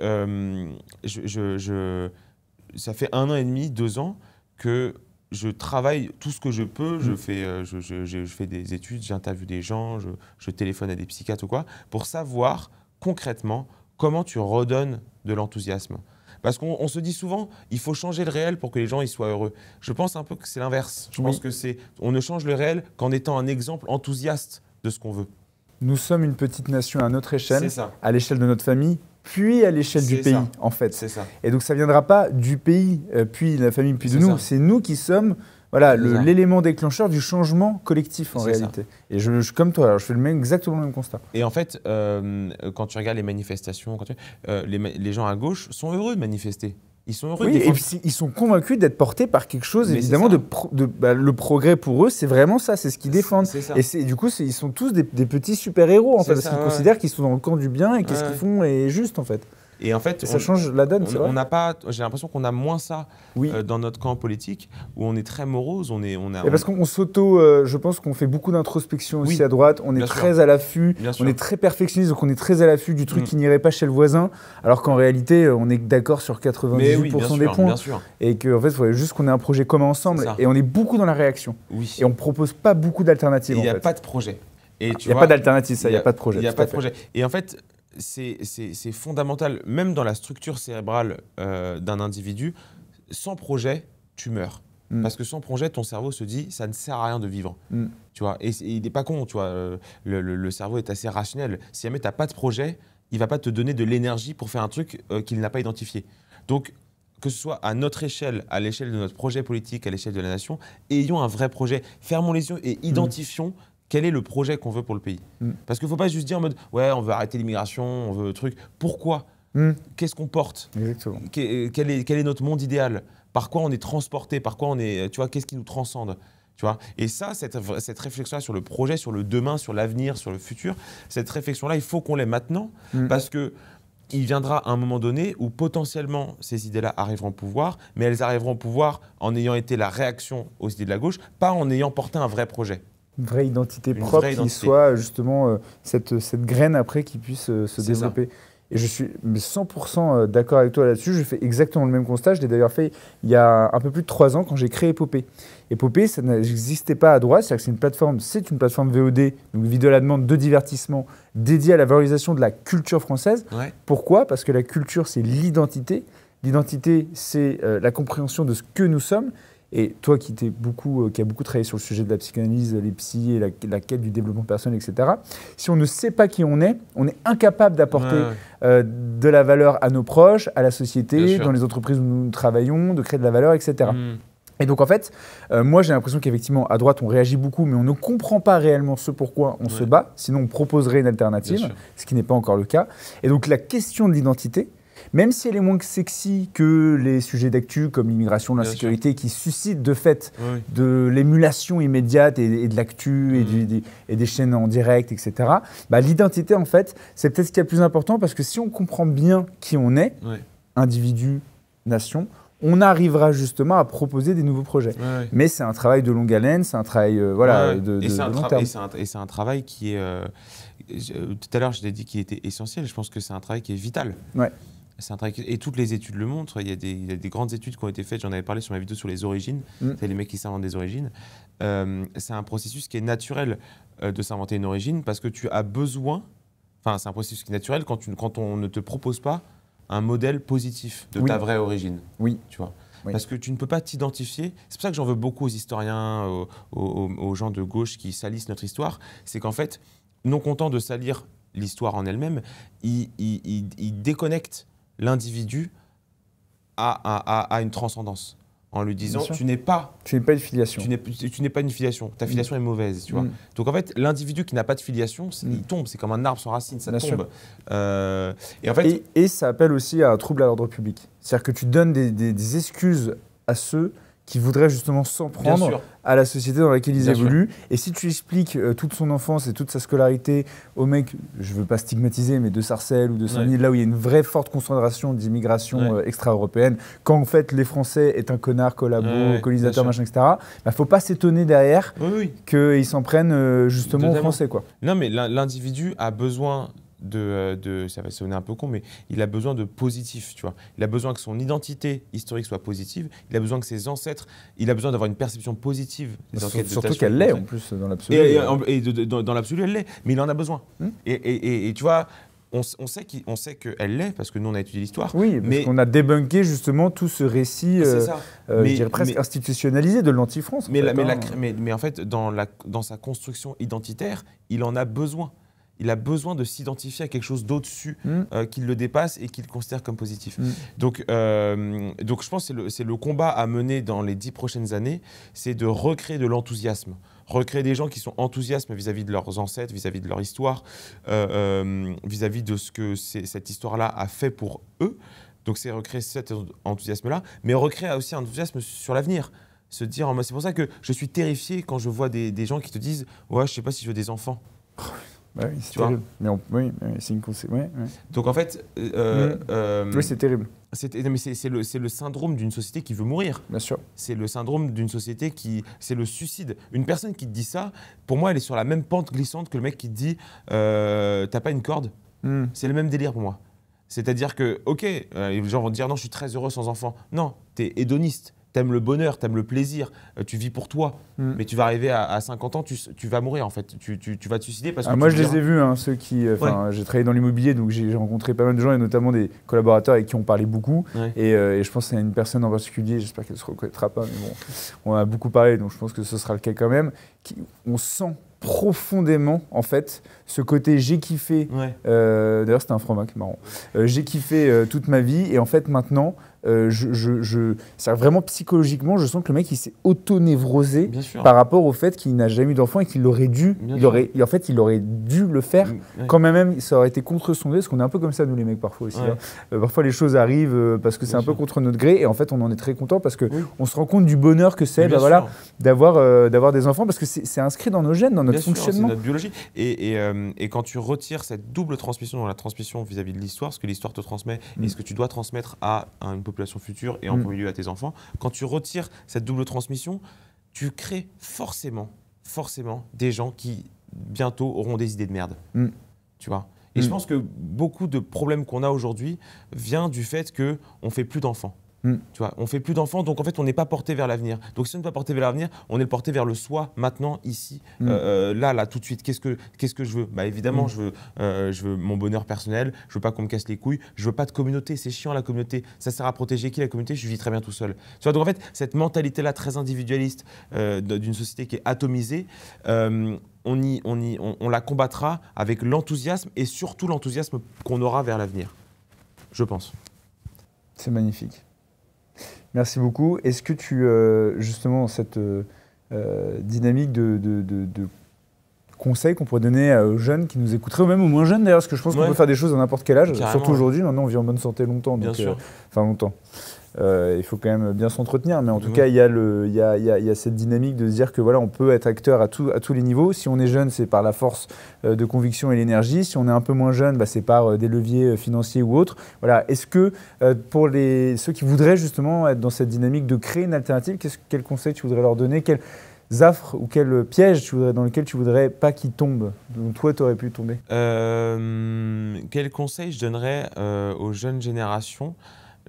ça fait 1 an et demi, 2 ans que je travaille tout ce que je peux. Je fais des études, j'interviewe des gens, je téléphone à des psychiatres ou quoi, pour savoir concrètement comment tu redonnes de l'enthousiasme. Parce qu'on se dit souvent, il faut changer le réel pour que les gens y soient heureux. Je pense un peu que c'est l'inverse. Je pense que on ne change le réel qu'en étant un exemple enthousiaste de ce qu'on veut. Nous sommes une petite nation à notre échelle, à l'échelle de notre famille, puis à l'échelle du pays, en fait. C'est ça. Et donc ça ne viendra pas du pays, puis de la famille, puis de nous. C'est nous qui sommes l'élément déclencheur du changement collectif en réalité. Et comme toi, je fais exactement le même constat. Et en fait, quand tu regardes les manifestations, les gens à gauche sont heureux de manifester. Ils sont heureux. Et ils sont convaincus d'être portés par quelque chose, évidemment, le progrès pour eux, c'est vraiment ça, c'est ce qu'ils défendent. Et du coup, ils sont tous des petits super-héros, en fait, parce qu'ils considèrent qu'ils sont dans le camp du bien et qu'est-ce qu'ils font est juste, en fait. Et en fait, ça change la donne, c'est vrai. J'ai l'impression qu'on a moins ça dans notre camp politique, où on est très morose. Parce qu'on je pense qu'on fait beaucoup d'introspection aussi à droite. On est très à l'affût, on est très perfectionniste, donc on est très à l'affût du truc qui n'irait pas chez le voisin, alors qu'en réalité, on est d'accord sur 98% des points. Et qu'en fait, il faudrait juste qu'on ait un projet commun ensemble. Et on est beaucoup dans la réaction. Et on ne propose pas beaucoup d'alternatives. Il n'y a pas de projet. Il n'y a pas d'alternative, il n'y a pas de projet. Il n'y a pas de projet. Et en fait, c'est fondamental, même dans la structure cérébrale d'un individu, sans projet, tu meurs. Parce que sans projet, ton cerveau se dit, ça ne sert à rien de vivre. Tu vois, et il n'est pas con, tu vois, le cerveau est assez rationnel. Si jamais tu n'as pas de projet, il ne va pas te donner de l'énergie pour faire un truc qu'il n'a pas identifié. Donc, que ce soit à notre échelle, à l'échelle de notre projet politique, à l'échelle de la nation, ayons un vrai projet, fermons les yeux et identifions quel est le projet qu'on veut pour le pays. Parce qu'il ne faut pas juste dire en mode « ouais, on veut arrêter l'immigration, on veut truc ». Pourquoi Qu'est-ce qu'on porte? Exactement. Quel est notre monde idéal? Par quoi on est transporté? Par quoi on est, tu vois, qu'est-ce qui nous transcende? Tu vois? Et ça, cette réflexion-là sur le projet, sur le demain, sur l'avenir, sur le futur, cette réflexion-là, il faut qu'on l'ait maintenant parce que il viendra un moment donné où potentiellement ces idées-là arriveront au pouvoir, mais elles arriveront au pouvoir en ayant été la réaction aux idées de la gauche, pas en ayant porté un vrai projet. Une vraie identité propre qui soit justement cette graine après qui puisse se développer. Et je suis 100% d'accord avec toi là-dessus. Je fais exactement le même constat. Je l'ai d'ailleurs fait il y a un peu plus de 3 ans quand j'ai créé Epopée. Epopée, ça n'existait pas à droite. C'est-à-dire que c'est une plateforme VOD, donc vidéo à la demande de divertissement, dédiée à la valorisation de la culture française. Pourquoi? Parce que la culture, c'est l'identité. L'identité, c'est la compréhension de ce que nous sommes. Et toi qui a beaucoup travaillé sur le sujet de la psychanalyse, les psys et la quête du développement personnel, etc., si on ne sait pas qui on est incapable d'apporter de la valeur à nos proches, à la société, dans les entreprises où nous travaillons, de créer de la valeur, etc. Et donc en fait, moi j'ai l'impression qu'effectivement à droite on réagit beaucoup, mais on ne comprend pas réellement ce pourquoi on se bat, sinon on proposerait une alternative, ce qui n'est pas encore le cas. Et donc la question de l'identité, Même si elle est moins sexy que les sujets d'actu comme l'immigration, l'insécurité, qui suscitent de fait de l'émulation immédiate et de l'actu et des chaînes en direct, etc. Bah, l'identité, en fait, c'est peut-être ce qui est le plus important parce que si on comprend bien qui on est, individu, nation, on arrivera justement à proposer des nouveaux projets. Mais c'est un travail de longue haleine, c'est un travail de long terme. Et c'est un travail qui est… tout à l'heure, je l'ai dit qu'il était essentiel. Je pense que c'est un travail qui est vital. C'est un travail et toutes les études le montrent. Il y a des grandes études qui ont été faites. J'en avais parlé sur ma vidéo sur les origines. C'est les mecs qui s'inventent des origines. C'est un processus qui est naturel de s'inventer une origine parce que tu as besoin… Enfin, c'est un processus qui est naturel quand on ne te propose pas un modèle positif de ta vraie origine. Tu vois. Parce que tu ne peux pas t'identifier. C'est pour ça que j'en veux beaucoup aux historiens, aux gens de gauche qui salissent notre histoire. C'est qu'en fait, non contents de salir l'histoire en elle-même, ils déconnectent l'individu à une transcendance. En lui disant, tu n'es pas une filiation. Tu n'es pas une filiation. Ta filiation est mauvaise, tu vois. Donc en fait, l'individu qui n'a pas de filiation, il tombe. C'est comme un arbre sans racines, ça tombe. Et ça appelle aussi à un trouble à l'ordre public. C'est-à-dire que tu donnes des excuses à ceux qui voudraient justement s'en prendre à la société dans laquelle ils évoluent. Et si tu expliques toute son enfance et toute sa scolarité au mec, je ne veux pas stigmatiser, mais de Sarcelles ou de Saint-Denis, là où il y a une vraie forte concentration d'immigration extra-européenne, quand en fait les Français est un connard, collabo, colonisateur, machin, etc., il ne faut pas s'étonner derrière qu'ils s'en prennent justement aux Français, quoi. Non, mais l'individu a besoin ça va sonner un peu con, mais il a besoin de positif, tu vois. Il a besoin que son identité historique soit positive, il a besoin que ses ancêtres, il a besoin d'avoir une perception positive des enquêtes de surtout qu'elle l'est en plus dans l'absolu. Et dans l'absolu, elle l'est, mais il en a besoin. Et tu vois, on sait qu'elle l'est, parce que nous on a étudié l'histoire. Oui, parce qu'on a débunké justement tout ce récit, je dirais presque institutionnalisé de l'anti-France. Mais en fait, dans sa construction identitaire, il en a besoin. Il a besoin de s'identifier à quelque chose d'au-dessus qui le dépasse et qu'il considère comme positif. Donc je pense que c'est le combat à mener dans les 10 prochaines années, c'est de recréer de l'enthousiasme. Recréer des gens qui sont enthousiastes vis-à-vis de leurs ancêtres, vis-à-vis de leur histoire, vis-à-vis de ce que cette histoire-là a fait pour eux. Donc c'est recréer cet enthousiasme-là, mais recréer aussi un enthousiasme sur l'avenir. Se dire, c'est pour ça que je suis terrifié quand je vois des gens qui te disent « Ouais, je ne sais pas si je veux des enfants ». Bah oui, c'est terrible. Mais c'est une conséquence. Donc en fait, oui, c'est terrible. C'est le syndrome d'une société qui veut mourir. Bien sûr. C'est le syndrome d'une société c'est le suicide. Une personne qui te dit ça, pour moi, elle est sur la même pente glissante que le mec qui te dit t'as pas une corde. C'est le même délire pour moi. C'est-à-dire que, ok, les gens vont te dire non, je suis très heureux sans enfant. Non, t'es hédoniste. T'aimes le bonheur, t'aimes le plaisir, tu vis pour toi, mais tu vas arriver à 50 ans, tu vas mourir en fait, tu vas te suicider parce que moi je les ai vus, ceux qui, j'ai travaillé dans l'immobilier, donc j'ai rencontré pas mal de gens et notamment des collaborateurs avec qui on parlait beaucoup et je pense à une personne en particulier, j'espère qu'elle ne se reconnaîtra pas, mais bon, on a beaucoup parlé, donc je pense que ce sera le cas quand même, on sent profondément en fait ce côté j'ai kiffé, d'ailleurs c'était un franc-mac marrant, j'ai kiffé toute ma vie et en fait maintenant c'est vraiment psychologiquement, je sens que le mec il s'est auto-névrosé par rapport au fait qu'il n'a jamais eu d'enfant et qu'il aurait dû, il aurait dû le faire quand même, ça aurait été contre son gré, parce qu'on est un peu comme ça nous les mecs parfois aussi. Parfois les choses arrivent parce que c'est un peu contre notre gré et en fait on en est très content parce qu'on se rend compte du bonheur que c'est d'avoir des enfants parce que c'est inscrit dans nos gènes, dans notre fonctionnement. C'est notre biologie. Et quand tu retires cette double transmission dans la transmission vis-à-vis de l'histoire, ce que l'histoire te transmet et ce que tu dois transmettre à une population future et en premier lieu à tes enfants, quand tu retires cette double transmission, tu crées forcément des gens qui bientôt auront des idées de merde. Tu vois. Et je pense que beaucoup de problèmes qu'on a aujourd'hui vient du fait qu'on ne fait plus d'enfants. Tu vois, on fait plus d'enfants, donc en fait on n'est pas porté vers l'avenir. Donc si on n'est pas porté vers l'avenir, on est porté vers le soi, maintenant, ici, là, tout de suite. Qu'est-ce que je veux ? Bah évidemment, je veux mon bonheur personnel, je veux pas qu'on me casse les couilles, je veux pas de communauté, c'est chiant la communauté, ça sert à protéger qui la communauté ? Je vis très bien tout seul. Tu vois, donc en fait, cette mentalité-là très individualiste d'une société qui est atomisée, on la combattra avec l'enthousiasme et surtout l'enthousiasme qu'on aura vers l'avenir, je pense. C'est magnifique. Merci beaucoup. Est-ce que justement, cette dynamique de conseils qu'on pourrait donner aux jeunes qui nous écouteraient, ou même aux moins jeunes d'ailleurs, parce que je pense qu'on peut faire des choses à n'importe quel âge, carrément, surtout aujourd'hui. Maintenant, on vit en bonne santé longtemps. Bien sûr. Enfin, longtemps. Il faut quand même bien s'entretenir, mais en tout cas, il y a cette dynamique de se dire que voilà, on peut être acteur à tous les niveaux. Si on est jeune, c'est par la force de conviction et l'énergie. Si on est un peu moins jeune, c'est par des leviers financiers ou autres. Voilà. Est-ce que pour ceux qui voudraient justement être dans cette dynamique de créer une alternative, quel conseil tu voudrais leur donner? Quels affres ou quel piège dans lequel tu voudrais pas qu'ils tombent, dont toi, tu aurais pu tomber? Quel conseil je donnerais aux jeunes générations?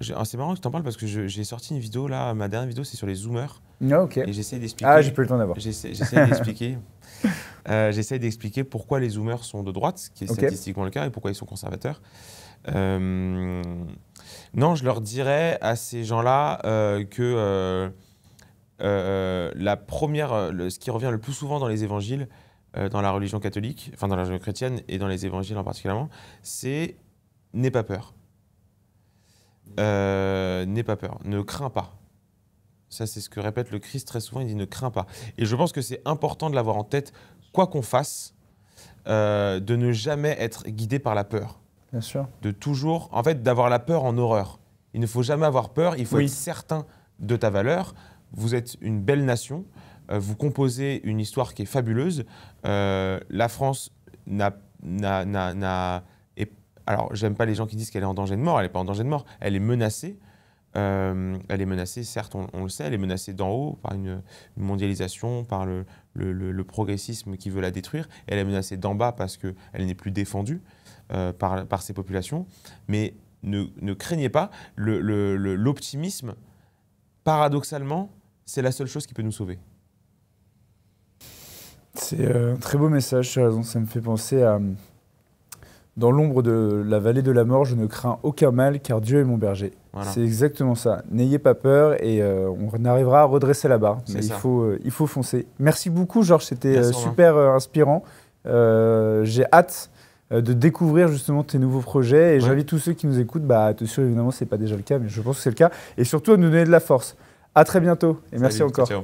C'est marrant que tu en parles parce que j'ai sorti une vidéo là, ma dernière vidéo c'est sur les zoomers. Ah, ok. Et j'essaie d'expliquer. Ah, j'ai pas eu le temps d'avoir. J'essaie d'expliquer pourquoi les zoomers sont de droite, ce qui est statistiquement le cas, et pourquoi ils sont conservateurs. Non, je leur dirais à ces gens-là que ce qui revient le plus souvent dans les évangiles, dans la religion catholique, enfin dans la religion chrétienne et dans les évangiles en particulier, c'est « n'aie pas peur ». N'aie pas peur, ne crains pas. Ça, c'est ce que répète le Christ très souvent, il dit ne crains pas. Et je pense que c'est important de l'avoir en tête, quoi qu'on fasse, de ne jamais être guidé par la peur. Bien sûr. De toujours, en fait, d'avoir la peur en horreur. Il ne faut jamais avoir peur, il faut être certain de ta valeur. Vous êtes une belle nation, vous composez une histoire qui est fabuleuse. La France alors, j'aime pas les gens qui disent qu'elle est en danger de mort, elle n'est pas en danger de mort, elle est menacée. Elle est menacée, certes, on le sait, elle est menacée d'en haut par une mondialisation, par le progressisme qui veut la détruire. Elle est menacée d'en bas parce qu'elle n'est plus défendue par ses populations. Mais ne craignez pas, l'optimisme, paradoxalement, c'est la seule chose qui peut nous sauver. C'est un très beau message, tu as raison, ça me fait penser à... Dans l'ombre de la vallée de la mort, je ne crains aucun mal, car Dieu est mon berger. Voilà. C'est exactement ça. N'ayez pas peur et on arrivera à redresser la barre. Mais il faut foncer. Merci beaucoup, Georges. C'était super inspirant. J'ai hâte de découvrir justement tes nouveaux projets. Et j'invite tous ceux qui nous écoutent à te suivre. Évidemment, ce n'est pas déjà le cas, mais je pense que c'est le cas. Et surtout, à nous donner de la force. À très bientôt. Et merci encore. Ciao.